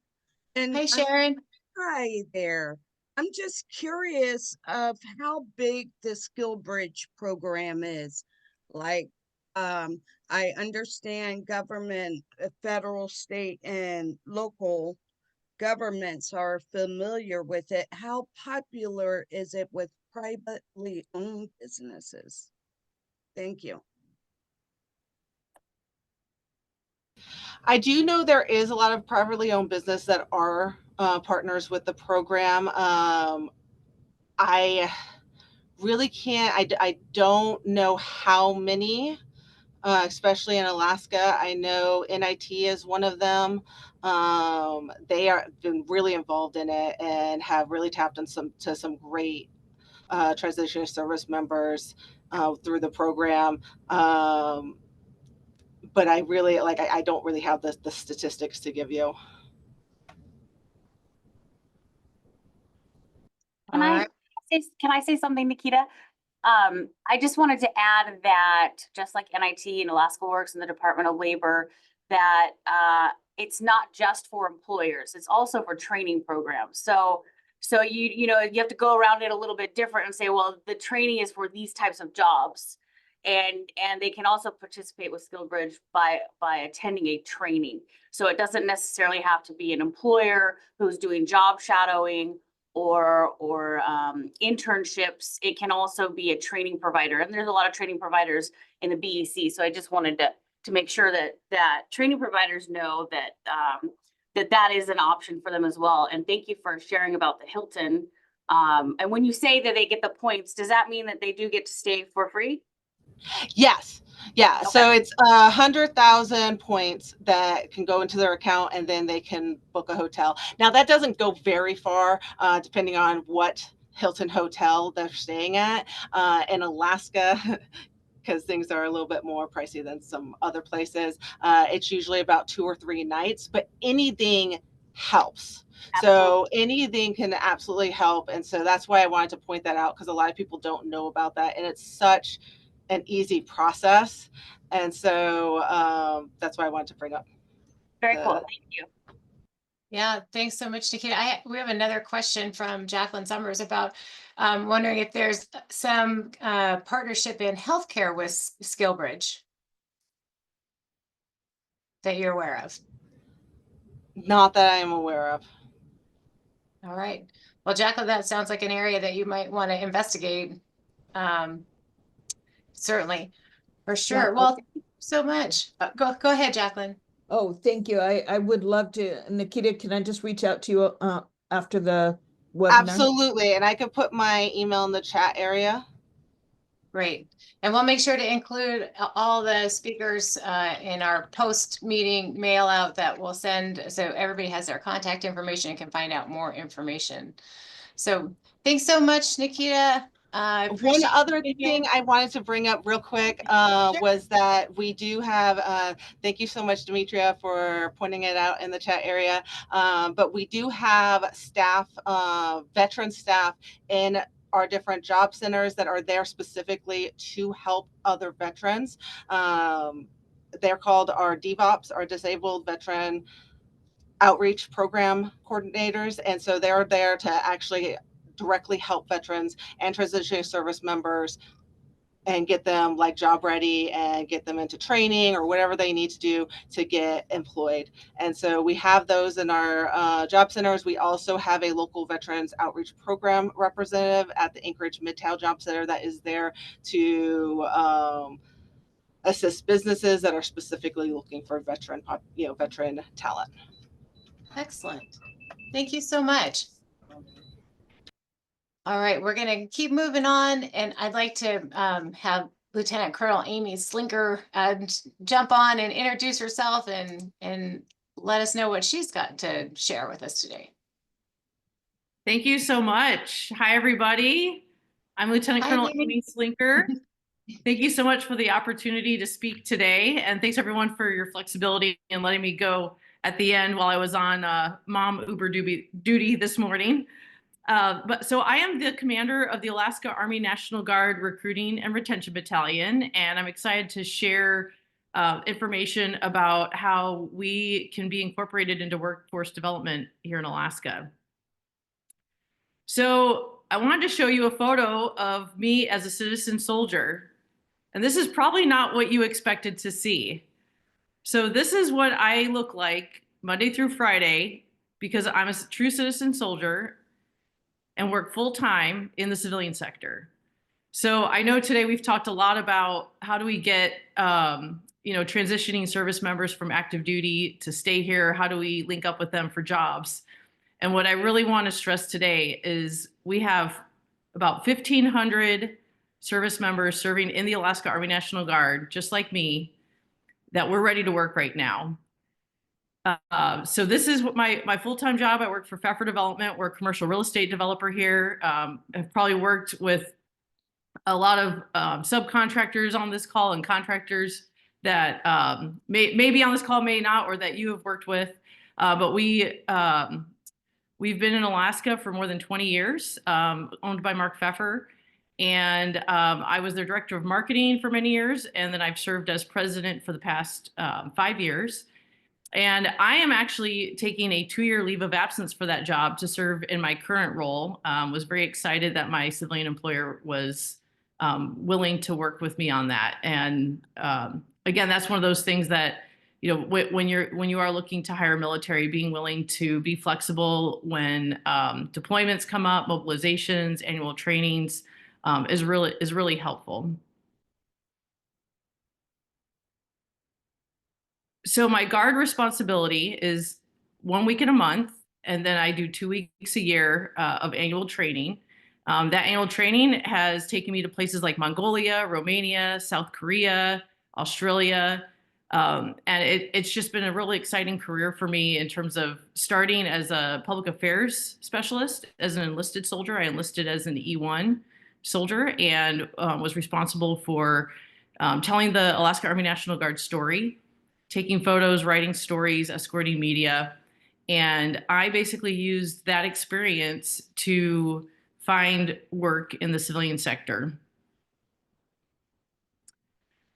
And Hi, Sharon. hi there. I'm just curious of how big the SkillBridge program is. Like, I understand government, federal, state, and local governments are familiar with it. How popular is it with privately owned businesses? Thank you. I do know there is a lot of privately owned business that are partners with the program. I really can't, I don't know how many, especially in Alaska. I know NIT is one of them. They are been really involved in it and have really tapped into some great transition service members through the program. But I really I don't really have the statistics to give you. Can All I right. can I say something, Nakita? I just wanted to add that just like NIT and Alaska Works and the Department of Labor, that it's not just for employers, it's also for training programs. So you know, you have to go around it a little bit different and say, well, the training is for these types of jobs. And they can also participate with SkillBridge by attending a training. So it doesn't necessarily have to be an employer who's doing job shadowing or internships. It can also be a training provider, and there's a lot of training providers in the BEC. So I just wanted to make sure that training providers know that that is an option for them as well. And thank you for sharing about the Hilton. And when you say that they get the points, does that mean that they do get to stay for free? Yes. Yeah. Okay. So it's 100,000 points that can go into their account, and then they can book a hotel. Now that doesn't go very far, depending on what Hilton hotel they're staying at. In Alaska, because things are a little bit more pricey than some other places, it's usually about 2 or 3 nights, but anything helps. So anything can absolutely help. And so that's why I wanted to point that out, because a lot of people don't know about that. And it's such an easy process. And so that's why I wanted to bring up. Very cool. Thank you. Yeah, thanks so much, Nakita. We have another question from Jacqueline Summers about wondering if there's some partnership in healthcare with SkillBridge that you're aware of. Not that I am aware of. All right. Well, Jacqueline, that sounds like an area that you might want to investigate. Certainly, for sure. Yeah. Well, thank you so much. Go ahead, Jacqueline. Oh, thank you. I would love to. Nakita, can I just reach out to you after the webinar? Absolutely. And I could put my email in the chat area. Great. And we'll make sure to include all the speakers in our post-meeting mail out that we'll send, so everybody has their contact information and can find out more information. So thanks so much, Nakita. One other thing I wanted to bring up real quick was that we do have, thank you so much, Demetria, for pointing it out in the chat area, but we do have staff, veteran staff in our different job centers that are there specifically to help other veterans. They're called our DVOPs, our Disabled Veteran Outreach Program Coordinators. And so they're there to actually directly help veterans and transitioning service members and get them like job ready and get them into training or whatever they need to do to get employed. And so we have those in our job centers. We also have a local veterans outreach program representative at the Anchorage Midtown Job Center that is there to assist businesses that are specifically looking for veteran talent. Excellent. Thank you so much. All right, we're going to keep moving on, and I'd like to have Lieutenant Colonel Amy Slinker jump on and introduce herself and let us know what she's got to share with us today. Thank you so much. Hi, everybody. I'm Lieutenant Colonel Amy Slinker. Thank you so much for the opportunity to speak today, and thanks everyone for your flexibility and letting me go at the end while I was on mom Uber duty this morning. So I am the commander of the Alaska Army National Guard Recruiting and Retention Battalion, and I'm excited to share information about how we can be incorporated into workforce development here in Alaska. So I wanted to show you a photo of me as a citizen soldier, and this is probably not what you expected to see. So this is what I look like Monday through Friday because I'm a true citizen soldier and work full-time in the civilian sector. So I know today we've talked a lot about how do we get transitioning service members from active duty to stay here? How do we link up with them for jobs? And what I really want to stress today is we have about 1,500 service members serving in the Alaska Army National Guard, just like me, that we're ready to work right now. So this is what my full-time job. I work for Pfeffer Development. We're a commercial real estate developer here. I've probably worked with a lot of subcontractors on this call and contractors that may be on this call, may not, or that you have worked with. But we've been in Alaska for more than 20 years, owned by Mark Pfeffer. And I was their director of marketing for many years. And then I've served as president for the past 5 years. And I am actually taking a 2-year leave of absence for that job to serve in my current role. Was very excited that my civilian employer was willing to work with me on that. And again, that's one of those things that, when you are looking to hire military, being willing to be flexible when deployments come up, mobilizations, annual trainings is really helpful. So my guard responsibility is 1 week in a month, and then I do 2 weeks a year of annual training. That annual training has taken me to places like Mongolia, Romania, South Korea, Australia. And it's just been a really exciting career for me in terms of starting as a public affairs specialist, as an enlisted soldier. I enlisted as an E1 soldier and was responsible for telling the Alaska Army National Guard story, taking photos, writing stories, escorting media. And I basically used that experience to find work in the civilian sector.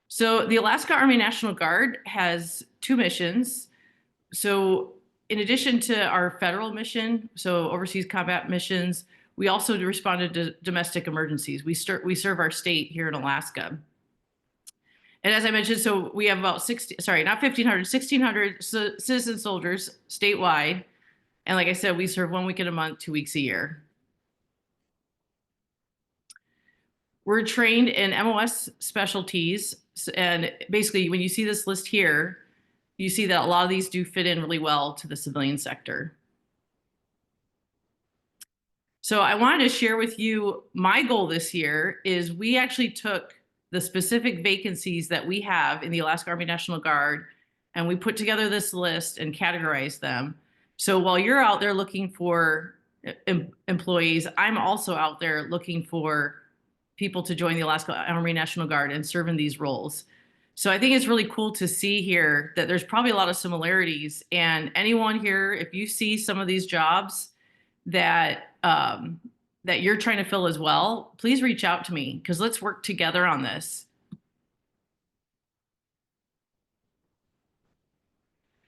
So the Alaska Army National Guard has 2 missions. So in addition to our federal mission, so overseas combat missions, we also responded to domestic emergencies. We serve our state here in Alaska. And as I mentioned, so we have about 1,600 citizen soldiers statewide. And like I said, we serve 1 week in a month, 2 weeks a year. We're trained in MOS specialties. And basically, when you see this list here, you see that a lot of these do fit in really well to the civilian sector. So I wanted to share with you, my goal this year is we actually took the specific vacancies that we have in the Alaska Army National Guard, and we put together this list and categorized them. So while you're out there looking for employees, I'm also out there looking for people to join the Alaska Army National Guard and serve in these roles. So I think it's really cool to see here that there's probably a lot of similarities. And anyone here, if you see some of these jobs that that you're trying to fill as well, please reach out to me because let's work together on this.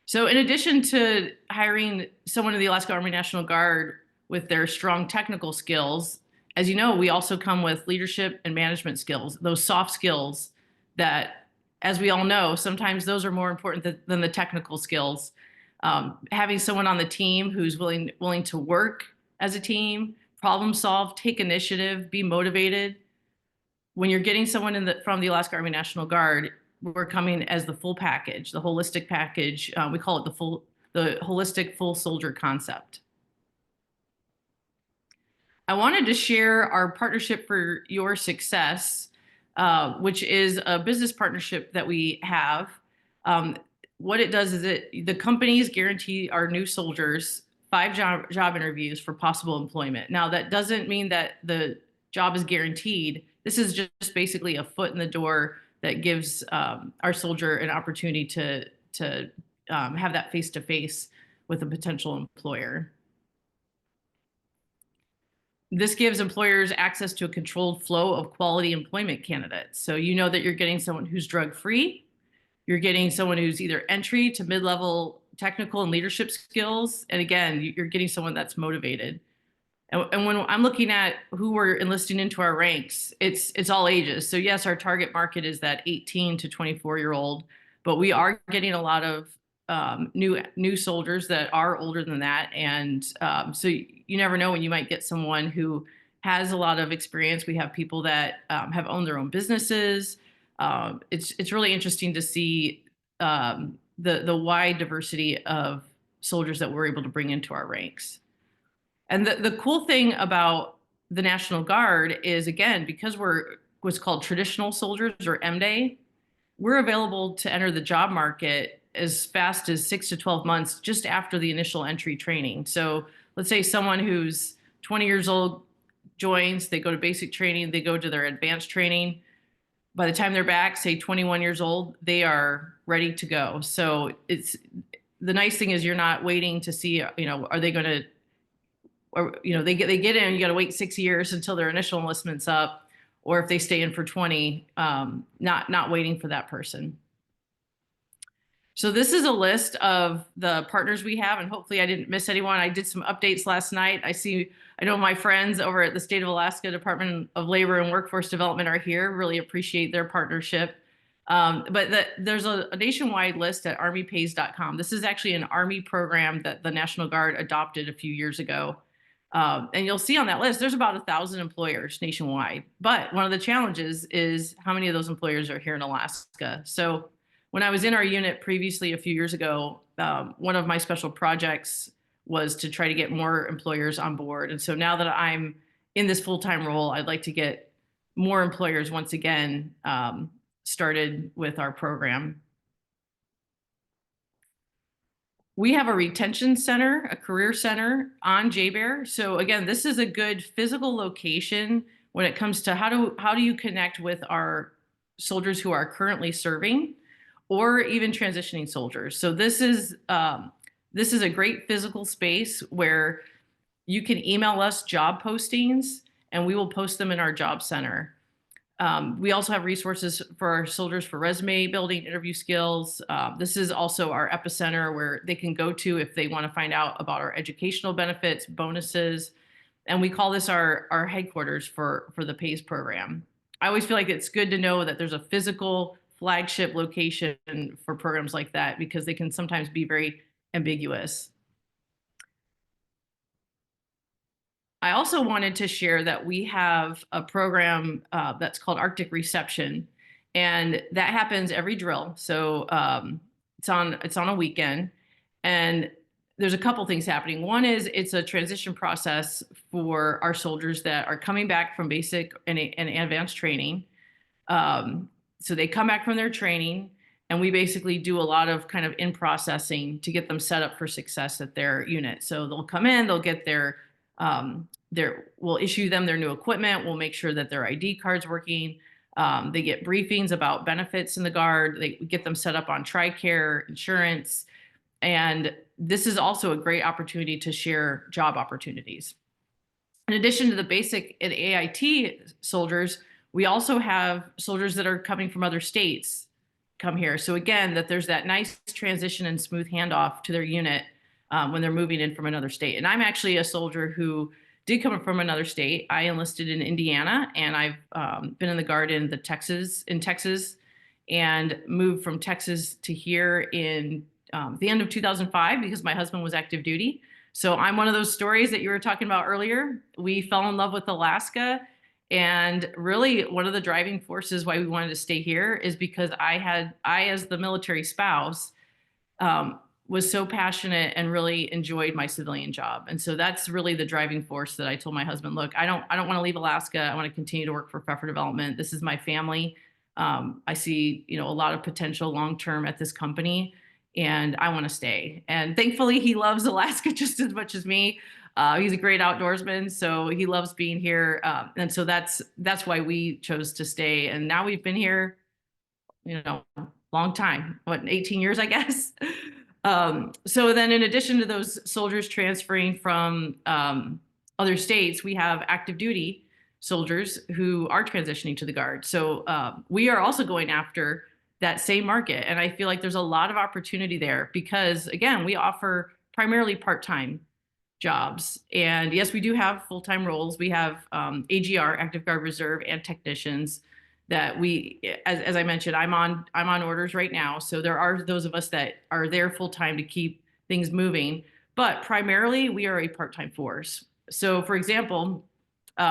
So in addition to hiring someone in the Alaska Army National Guard with their strong technical skills, as you know, we also come with leadership and management skills, those soft skills that, as we all know, sometimes those are more important than the technical skills. Having someone on the team who's willing to work as a team, problem solve, take initiative, be motivated. When you're getting someone from the Alaska Army National Guard, we're coming as the full package, the holistic package. We call it the holistic full soldier concept. I wanted to share our Partnership for Your Success, which is a business partnership that we have. What it does is the companies guarantee our new soldiers 5 job interviews for possible employment. Now, that doesn't mean that the job is guaranteed. This is just basically a foot in the door that gives our soldier an opportunity to have that face-to-face with a potential employer. This gives employers access to a controlled flow of quality employment candidates. So you know that you're getting someone who's drug-free, you're getting someone who's either entry to mid-level technical and leadership skills, and again, you're getting someone that's motivated. And when I'm looking at who we're enlisting into our ranks, it's all ages. So yes, our target market is that 18 to 24-year-old, but we are getting a lot of new soldiers that are older than that. And so you never know when you might get someone who has a lot of experience. We have people that have owned their own businesses. It's really interesting to see the wide diversity of soldiers that we're able to bring into our ranks. And the cool thing about the National Guard is, again, because we're what's called traditional soldiers or MDay, we're available to enter the job market as fast as 6 to 12 months just after the initial entry training. So let's say someone who's 20 years old joins, they go to basic training, they go to their advanced training. By the time they're back, say 21 years old, they are ready to go. So it's the nice thing is you're not waiting to see, are they going to, or they get in, you got to wait 6 years until their initial enlistment's up, or if they stay in for 20, not waiting for that person. So this is a list of the partners we have, and hopefully I didn't miss anyone. I did some updates last night. I know my friends over at the State of Alaska Department of Labor and Workforce Development are here. Really appreciate their partnership. But there's a nationwide list at armypays.com. This is actually an Army program that the National Guard adopted a few years ago. And you'll see on that list, there's about 1,000 employers nationwide. But one of the challenges is how many of those employers are here in Alaska. So when I was in our unit previously a few years ago, one of my special projects was to try to get more employers on board. And so now that I'm in this full-time role, I'd like to get more employers once again started with our program. We have a retention center, a career center on JBER. So again, this is a good physical location when it comes to how do you connect with our soldiers who are currently serving or even transitioning soldiers. So this is a great physical space where you can email us job postings and we will post them in our job center. We also have resources for our soldiers for resume building, interview skills. This is also our epicenter where they can go to if they want to find out about our educational benefits, bonuses, and we call this our headquarters for the PAYS program. I always feel like it's good to know that there's a physical flagship location for programs like that because they can sometimes be very ambiguous. I also wanted to share that we have a program that's called Arctic Reception, and that happens every drill. So it's on a weekend, and there's a couple things happening. One is it's a transition process for our soldiers that are coming back from basic and advanced training. So they come back from their training, and we basically do a lot of kind of in-processing to get them set up for success at their unit. So they'll come in, they'll get we'll issue them their new equipment. We'll make sure that their ID card's working. They get briefings about benefits in the Guard. We get them set up on TRICARE insurance. And this is also a great opportunity to share job opportunities. In addition to the basic and AIT soldiers, we also have soldiers that are coming from other states come here. So again, that there's that nice transition and smooth handoff to their unit when they're moving in from another state. And I'm actually a soldier who did come from another state. I enlisted in Indiana, and I've been in the Guard in Texas, and moved from Texas to here in the end of 2005 because my husband was active duty. So I'm one of those stories that you were talking about earlier. We fell in love with Alaska. And really one of the driving forces why we wanted to stay here is because I as the military spouse, was so passionate and really enjoyed my civilian job. And so that's really the driving force that I told my husband, look, I don't want to leave Alaska. I want to continue to work for Pfeffer Development. This is my family. I see, a lot of potential long-term at this company, and I want to stay. And thankfully he loves Alaska just as much as me. He's a great outdoorsman, so he loves being here. And so that's why we chose to stay. And now we've been here, long time, 18 years, I guess. So then in addition to those soldiers transferring from other states, we have active duty soldiers who are transitioning to the Guard. So we are also going after that same market. And I feel like there's a lot of opportunity there because, again, we offer primarily part-time jobs. And yes, we do have full-time roles. We have AGR, Active Guard Reserve, and technicians that we, as I mentioned, I'm on orders right now. So there are those of us that are there full-time to keep things moving. But primarily, we are a part-time force. So, for example,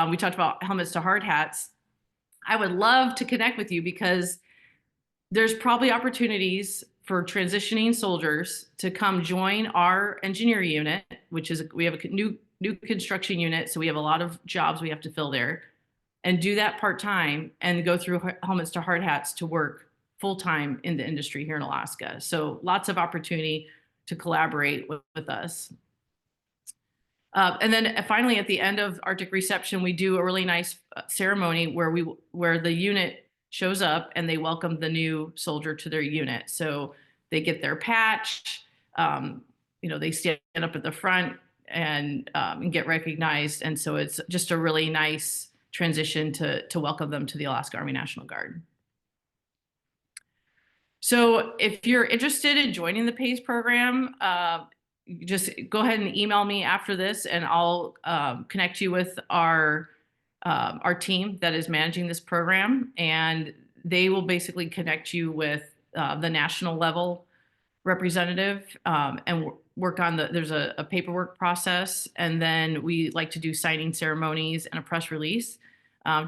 we talked about helmets to hard hats. I would love to connect with you because there's probably opportunities for transitioning soldiers to come join our engineer unit, which is we have a new construction unit, so we have a lot of jobs we have to fill there, and do that part-time and go through helmets to hard hats to work full-time in the industry here in Alaska. So lots of opportunity to collaborate with us. And then finally, at the end of Arctic reception, we do a really nice ceremony where the unit shows up and they welcome the new soldier to their unit. So they get their patch, they stand up at the front and get recognized. And so it's just a really nice transition to welcome them to the Alaska Army National Guard. So if you're interested in joining the PACE program, just go ahead and email me after this and I'll connect you with our team that is managing this program, and they will basically connect you with the national level representative and work on there's a paperwork process, and then we like to do signing ceremonies and a press release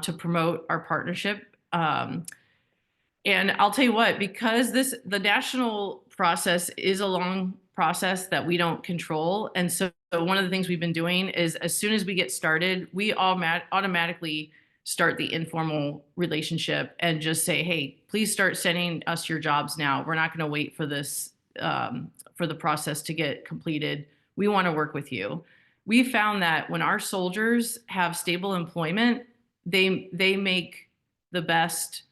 to promote our partnership. And I'll tell you what, because the national process is a long process that we don't control. And so one of the things we've been doing is as soon as we get started, we automatically start the informal relationship and just say, hey, please start sending us your jobs now. We're not going to wait for this, for the process to get completed. We want to work with you. We found that when our soldiers have stable employment, they make the best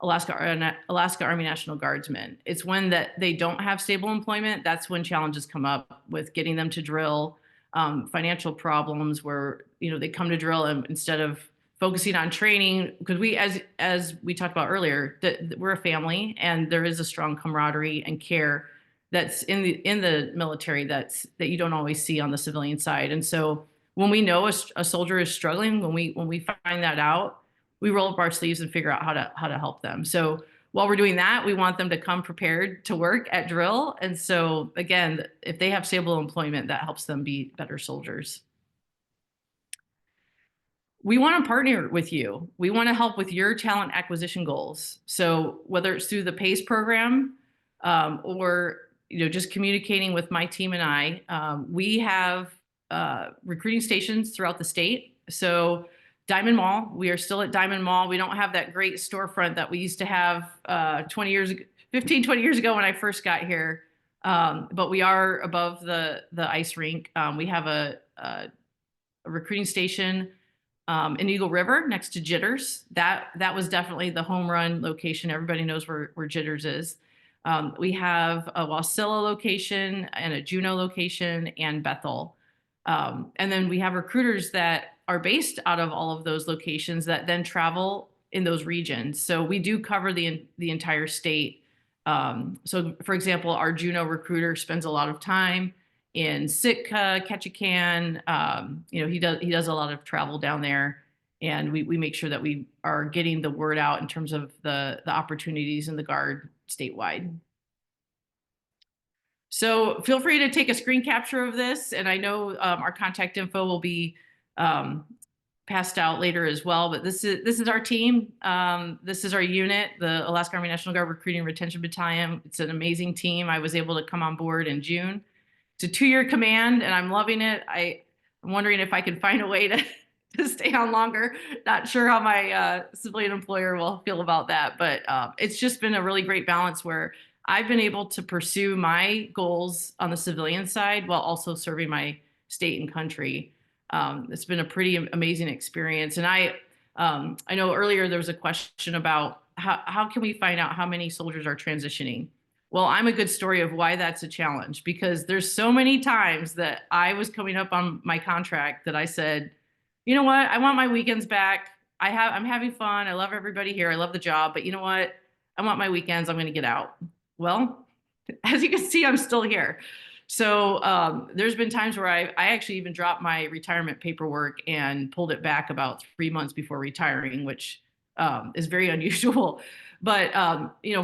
Alaska Army National Guardsmen. It's when that they don't have stable employment, that's when challenges come up with getting them to drill, financial problems where, they come to drill and instead of focusing on training, because we, as we talked about earlier, that we're a family and there is a strong camaraderie and care that's in the military that you don't always see on the civilian side. And so when we know a soldier is struggling, when we find that out, we roll up our sleeves and figure out how to help them. So while we're doing that, we want them to come prepared to work at drill. And so again, if they have stable employment, that helps them be better soldiers. We want to partner with you. We want to help with your talent acquisition goals. So whether it's through the PACE program or just communicating with my team and I, we have recruiting stations throughout the state. So Diamond Mall, we are still at Diamond Mall. We don't have that great storefront that we used to have 20 years ago when I first got here. But we are above the ice rink. We have a recruiting station in Eagle River next to Jitters. That was definitely the home run location. Everybody knows where Jitters is. We have a Wasilla location and a Juneau location and Bethel. And then we have recruiters that are based out of all of those locations that then travel in those regions. So we do cover the entire state. So for example, our Juneau recruiter spends a lot of time in Sitka, Ketchikan. He does a lot of travel down there, and we make sure that we are getting the word out in terms of the opportunities in the Guard statewide. So feel free to take a screen capture of this, and I know our contact info will be passed out later as well. But this is our team. This is our unit, the Alaska Army National Guard Recruiting Retention Battalion. It's an amazing team. I was able to come on board in June. It's a 2-year command, and I'm loving it. I'm wondering if I can find a way to stay on longer. Not sure how my civilian employer will feel about that, but it's just been a really great balance where I've been able to pursue my goals on the civilian side while also serving my state and country. It's been a pretty amazing experience. And I know earlier there was a question about how can we find out how many soldiers are transitioning? Well, I'm a good story of why that's a challenge, because there's so many times that I was coming up on my contract that I said, you know what, I want my weekends back. I'm having fun. I love everybody here. I love the job, but you know what? I want my weekends. I'm going to get out. Well, as you can see, I'm still here. So there's been times where I actually even dropped my retirement paperwork and pulled it back about 3 months before retiring, which is very unusual. But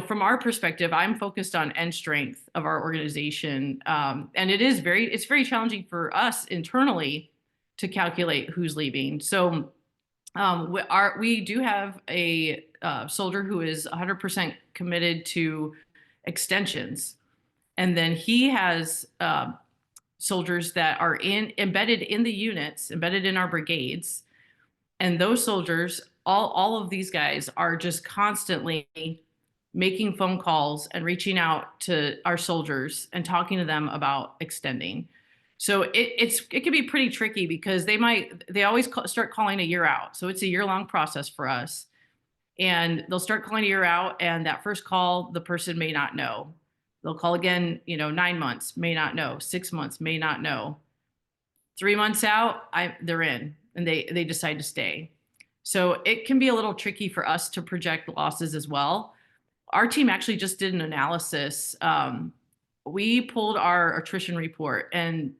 from our perspective, I'm focused on end strength of our organization, and it's very challenging for us internally to calculate who's leaving. So we do have a soldier who is 100% committed to extensions. And then he has soldiers that are embedded in the units, embedded in our brigades. And those soldiers, all of these guys are just constantly making phone calls and reaching out to our soldiers and talking to them about extending. So it can be pretty tricky because they always start calling a year out. So it's a year-long process for us. And they'll start calling a year out, and that first call, the person may not know. They'll call again, 9 months, may not know, 6 months, may not know. 3 months out, they're in, and they decide to stay. So it can be a little tricky for us to project losses as well. Our team actually just did an analysis. We pulled our attrition report, and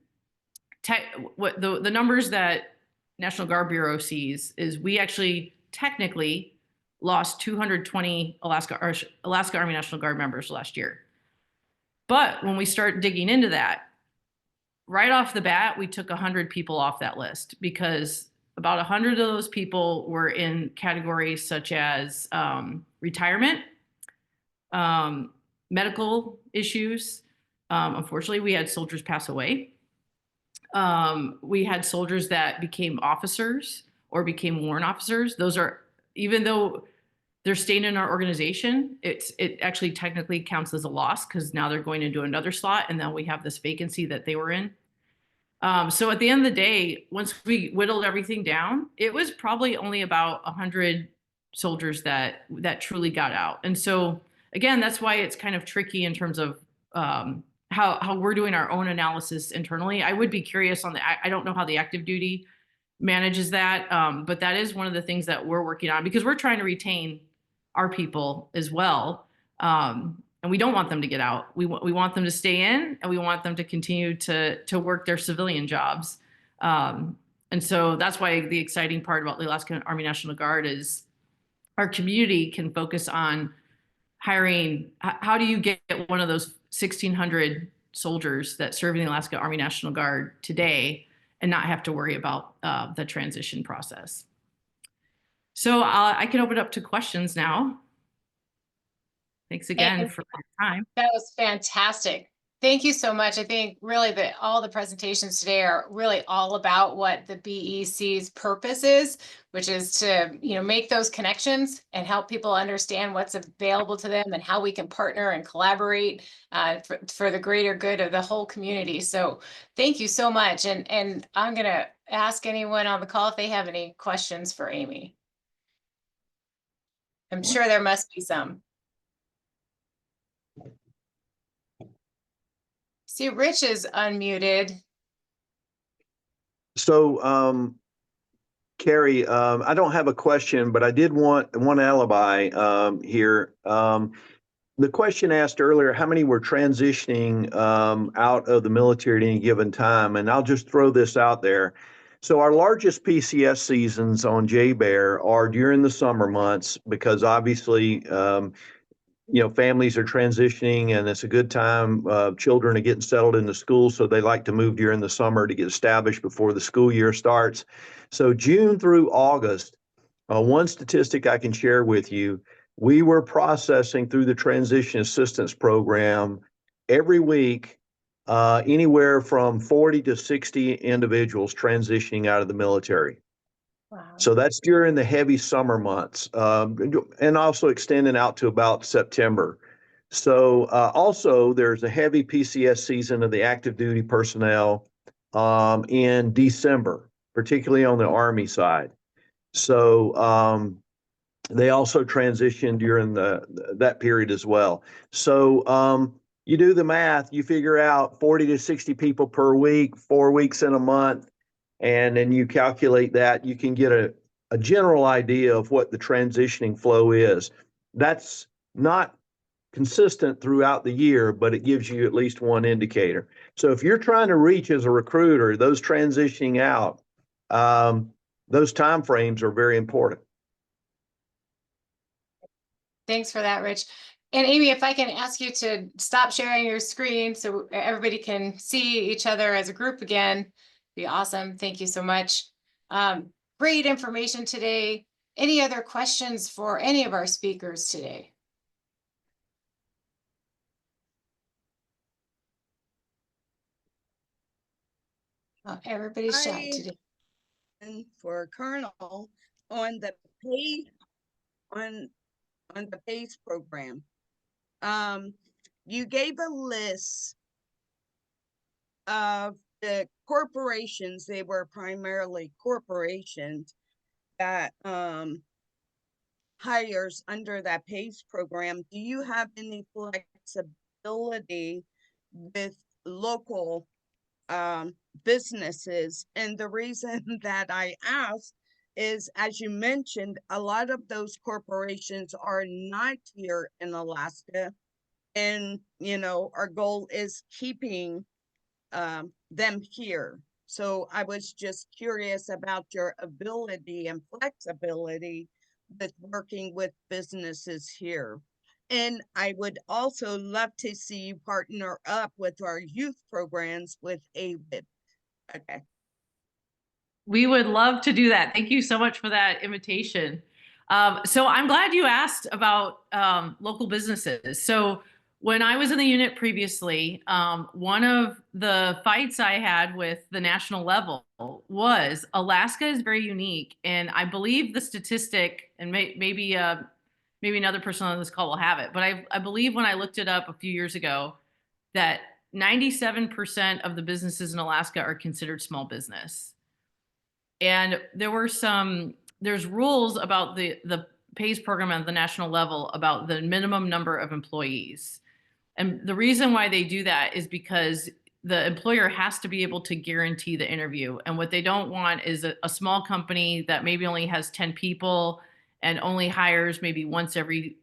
what the numbers that National Guard Bureau sees is we actually technically lost 220 Alaska Army National Guard members last year. But when we start digging into that, right off the bat, we took 100 people off that list because about 100 of those people were in categories such as retirement, medical issues. Unfortunately, we had soldiers pass away. We had soldiers that became officers or became warrant officers. Those are, even though they're staying in our organization, it actually technically counts as a loss because now they're going into another slot, and then we have this vacancy that they were in. So at the end of the day, once we whittled everything down, it was probably only about 100 soldiers that truly got out. And so again, that's why it's kind of tricky in terms of how we're doing our own analysis internally. I would be curious on I don't know how the active duty manages that, but that is one of the things that we're working on because we're trying to retain our people as well. And we don't want them to get out. We want them to stay in, and we want them to continue to work their civilian jobs. And so that's why the exciting part about the Alaska Army National Guard is our community can focus on hiring. How do you get one of those 1,600 soldiers that serve in the Alaska Army National Guard today and not have to worry about the transition process? So I can open it up to questions now. Thanks again for your time. That was fantastic. Thank you so much. I think really that all the presentations today are really all about what the BEC's purpose is, which is to, make those connections and help people understand what's available to them and how we can partner and collaborate for the greater good of the whole community. So thank you so much. And I'm going to ask anyone on the call if they have any questions for Amy. I'm sure there must be some. See, Rich is unmuted. So, Carrie, I don't have a question, but I did want one alibi here. The question asked earlier, how many were transitioning out of the military at any given time? And I'll just throw this out there. So our largest PCS seasons on JBER are during the summer months because obviously families are transitioning and it's a good time. Children are getting settled into school, so they like to move during the summer to get established before the school year starts. So June through August, one statistic I can share with you, we were processing through the Transition Assistance Program every week anywhere from 40 to 60 individuals transitioning out of the military. Wow. So that's during the heavy summer months and also extending out to about September. So also there's a heavy PCS season of the active duty personnel in December, particularly on the Army side. So they also transition during that period as well. So you do the math, you figure out 40 to 60 people per week, 4 weeks in a month, and then you calculate that, you can get a general idea of what the transitioning flow is. That's not consistent throughout the year, but it gives you at least one indicator. So if you're trying to reach as a recruiter, those transitioning out, those timeframes are very important. Thanks for that, Rich. And Amy, if I can ask you to stop sharing your screen so everybody can see each other as a group again, be awesome. Thank you so much. Great information today. Any other questions for any of our speakers today? Everybody's shy today. And for Colonel on the pay on the PACE program, you gave a list of the corporations. They were primarily corporations that hires under that PACE program. Do you have any flexibility with local businesses? And the reason that I asked is, as you mentioned, a lot of those corporations are not here in Alaska. And, you know, our goal is keeping them here. So I was just curious about your ability and flexibility with working with businesses here. And I would also love to see you partner up with our youth programs with AWID. Okay. We would love to do that. Thank you so much for that invitation. So I'm glad you asked about local businesses. So when I was in the unit previously, one of the fights I had with the national level was Alaska is very unique. And I believe the statistic, and maybe another person on this call will have it, but I believe when I looked it up a few years ago that 97% of the businesses in Alaska are considered small business. And there's rules about the PACE program at the national level about the minimum number of employees. And the reason why they do that is because the employer has to be able to guarantee the interview. And what they don't want is a small company that maybe only has 10 people and only hires maybe once every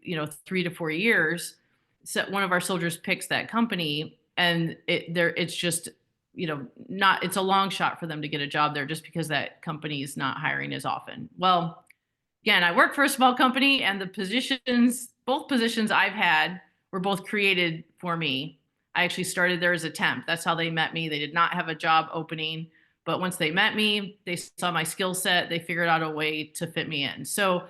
3 to 4 years. So one of our soldiers picks that company, and it's just it's a long shot for them to get a job there just because that company is not hiring as often. Well, again, I work for a small company, and both positions I've had were both created for me. I actually started there as a temp. That's how they met me. They did not have a job opening, but once they met me, they saw my skill set, they figured out a way to fit me in. So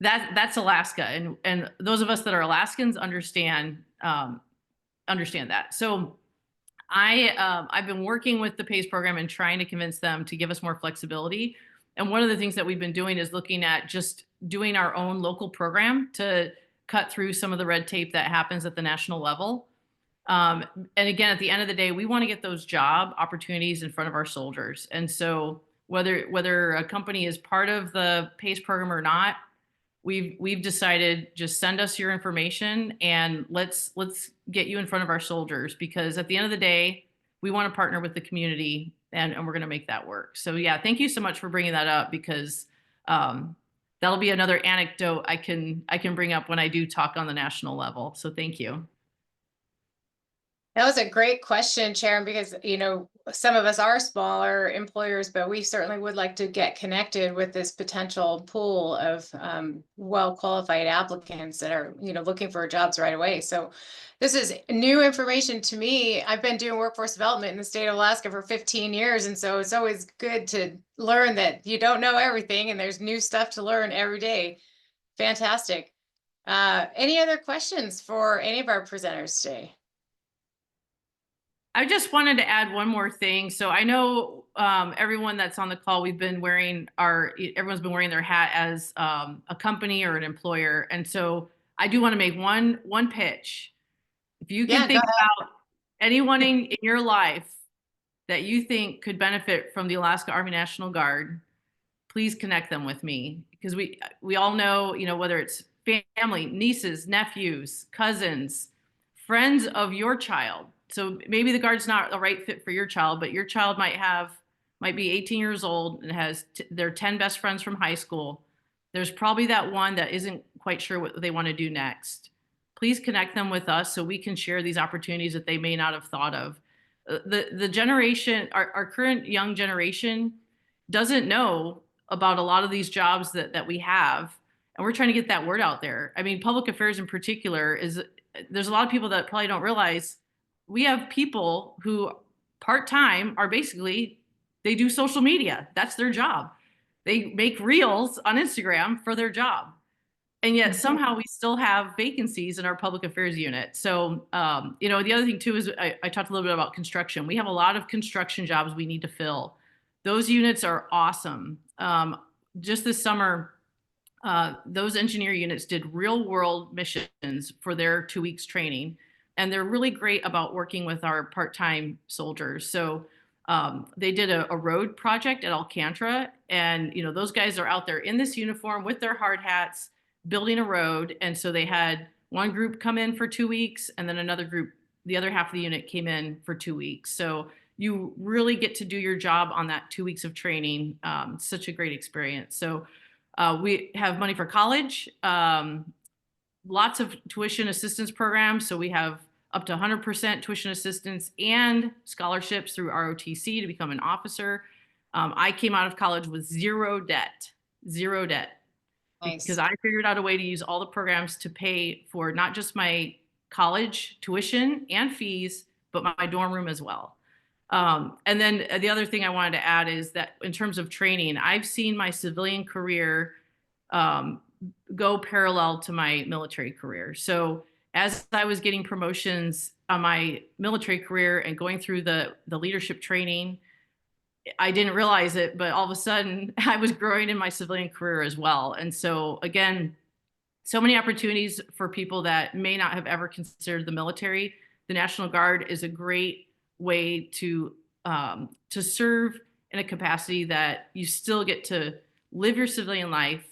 that's Alaska. And those of us that are Alaskans understand that. So I've been working with the PACE program and trying to convince them to give us more flexibility. And one of the things that we've been doing is looking at just doing our own local program to cut through some of the red tape that happens at the national level. And again, at the end of the day, we want to get those job opportunities in front of our soldiers. And so whether a company is part of the PACE program or not, we've decided just send us your information and let's get you in front of our soldiers, because at the end of the day, we want to partner with the community and we're going to make that work. So yeah, thank you so much for bringing that up, because that'll be another anecdote I can bring up when I do talk on the national level. So thank you. That was a great question, Sharon, because, some of us are smaller employers, but we certainly would like to get connected with this potential pool of well-qualified applicants that are, looking for jobs right away. So this is new information to me. I've been doing workforce development in the state of Alaska for 15 years. And so it's always good to learn that you don't know everything and there's new stuff to learn every day. Fantastic. Any other questions for any of our presenters today? I just wanted to add one more thing. So I know everyone that's on the call, everyone's been wearing their hat as a company or an employer. And so I do want to make one pitch. If you can think about anyone in your life that you think could benefit from the Alaska Army National Guard, please connect them with me, because we all know, whether it's family, nieces, nephews, cousins, friends of your child. So maybe the Guard's not the right fit for your child, but your child might be 18 years old and has their 10 best friends from high school. There's probably that one that isn't quite sure what they want to do next. Please connect them with us so we can share these opportunities that they may not have thought of. The generation, our current young generation doesn't know about a lot of these jobs that we have, and we're trying to get that word out there. I mean, public affairs in particular there's a lot of people that probably don't realize we have people who part-time are basically, they do social media. That's their job. They make reels on Instagram for their job. And yet somehow we still have vacancies in our public affairs unit. So, you know, the other thing too is I talked a little bit about construction. We have a lot of construction jobs we need to fill. Those units are awesome. Just this summer, those engineer units did real world missions for their 2 weeks training. And they're really great about working with our part-time soldiers. So they did a road project at Alcantara. And, you know, those guys are out there in this uniform with their hard hats, building a road. And so they had one group come in for 2 weeks, and then another group, the other half of the unit, came in for 2 weeks. So you really get to do your job on that 2 weeks of training. Such a great experience. So we have money for college, lots of tuition assistance programs. So we have up to 100% tuition assistance and scholarships through ROTC to become an officer. I came out of college with zero debt. Nice. Because I figured out a way to use all the programs to pay for not just my college tuition and fees, but my dorm room as well. And then the other thing I wanted to add is that in terms of training, I've seen my civilian career go parallel to my military career. So as I was getting promotions on my military career and going through the leadership training, I didn't realize it, but all of a sudden I was growing in my civilian career as well. And so again, so many opportunities for people that may not have ever considered the military. The National Guard is a great way to serve in a capacity that you still get to live your civilian life,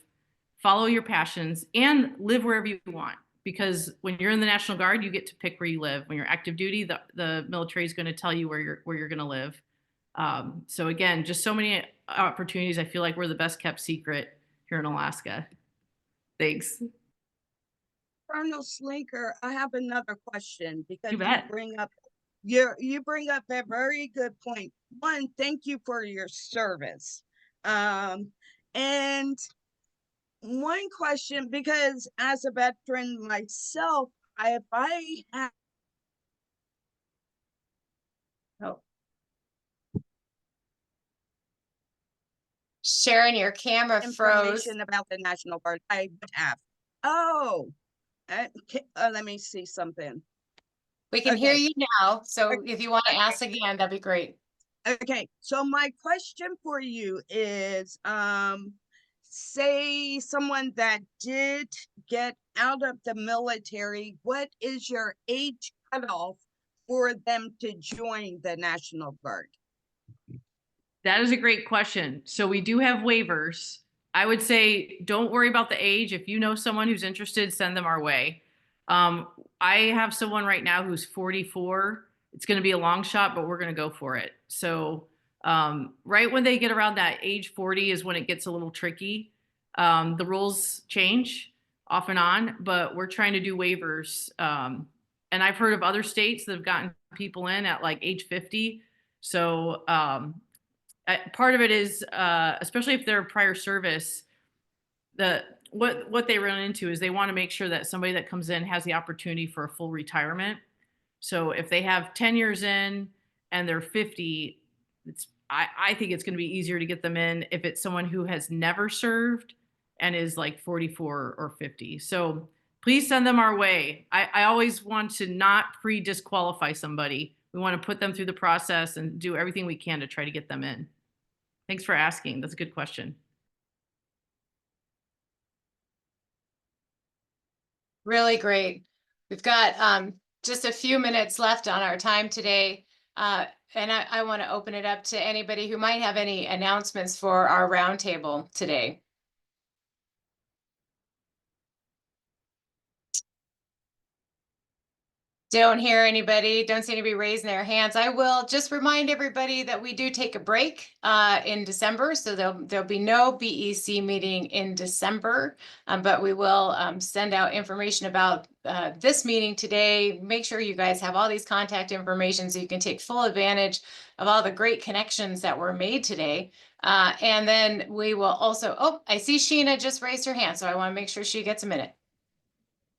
follow your passions, and live wherever you want. Because when you're in the National Guard, you get to pick where you live. When you're active duty, the military is going to tell you where you're going to live. So again, just so many opportunities. I feel like we're the best kept secret here in Alaska. Thanks. Colonel Slinker, I have another question because You bet. you bring up a very good point. One, thank you for your service. And one question, because as a veteran myself, if I have Sharon, your camera froze. information about the National Guard, I would have. Let me see something. We can hear Okay. you now. So if you want to ask again, that'd be great. Okay, so my question for you is, say someone that did get out of the military, what is your age cutoff for them to join the National Guard? That is a great question. So we do have waivers. I would say don't worry about the age. If you know someone who's interested, send them our way. I have someone right now who's 44. It's going to be a long shot, but we're going to go for it. So right when they get around that age 40 is when it gets a little tricky. The rules change off and on, but we're trying to do waivers. And I've heard of other states that have gotten people in at like age 50. So part of it is, especially if they're prior service, what they run into is they want to make sure that somebody that comes in has the opportunity for a full retirement. So if they have 10 years in and they're 50, I think it's going to be easier to get them in if it's someone who has never served and is like 44 or 50. So please send them our way. I always want to not pre-disqualify somebody. We want to put them through the process and do everything we can to try to get them in. Thanks for asking. That's a good question. Really great. We've got just a few minutes left on our time today. And I want to open it up to anybody who might have any announcements for our roundtable today. Don't hear anybody, don't see anybody raising their hands. I will just remind everybody that we do take a break in December, so there'll be no BEC meeting in December, but we will send out information about this meeting today. Make sure you guys have all these contact information so you can take full advantage of all the great connections that were made today. And then we will also, oh, I see Sheena just raised her hand, so I want to make sure she gets a minute.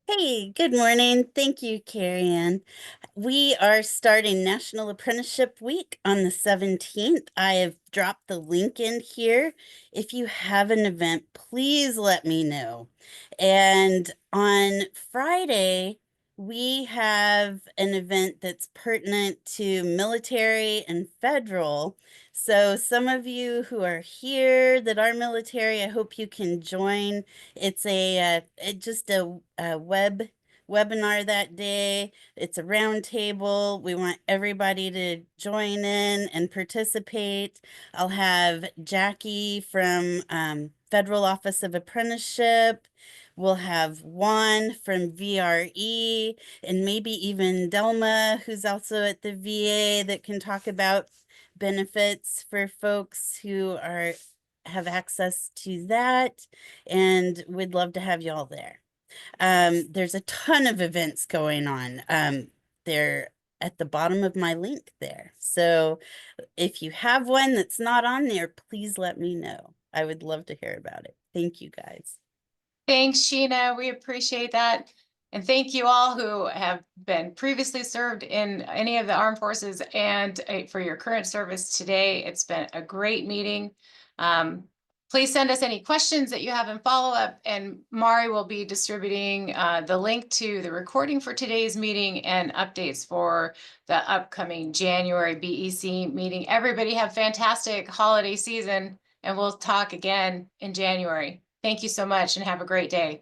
Hey, good morning. Thank you, Carrie Ann. We are starting National Apprenticeship Week on the 17th. I have dropped the link in here. If you have an event, please let me know. And on Friday, we have an event that's pertinent to military and federal. So some of you who are here that are military, I hope you can join. It's just a webinar that day. It's a round table. We want everybody to join in and participate. I'll have Jackie from Federal Office of Apprenticeship. We'll have Juan from VRE, and maybe even Delma, who's also at the VA, that can talk about benefits for folks who have access to that, and we'd love to have you all there. There's a ton of events going on. They're at the bottom of my link there. So if you have one that's not on there, please let me know. I would love to hear about it. Thank you, guys. Thanks, Sheena. We appreciate that. And thank you all who have been previously served in any of the armed forces and for your current service today. It's been a great meeting. Please send us any questions that you have in follow-up, and Mari will be distributing the link to the recording for today's meeting and updates for the upcoming January BEC meeting. Everybody have fantastic holiday season, and we'll talk again in January. Thank you so much and have a great day.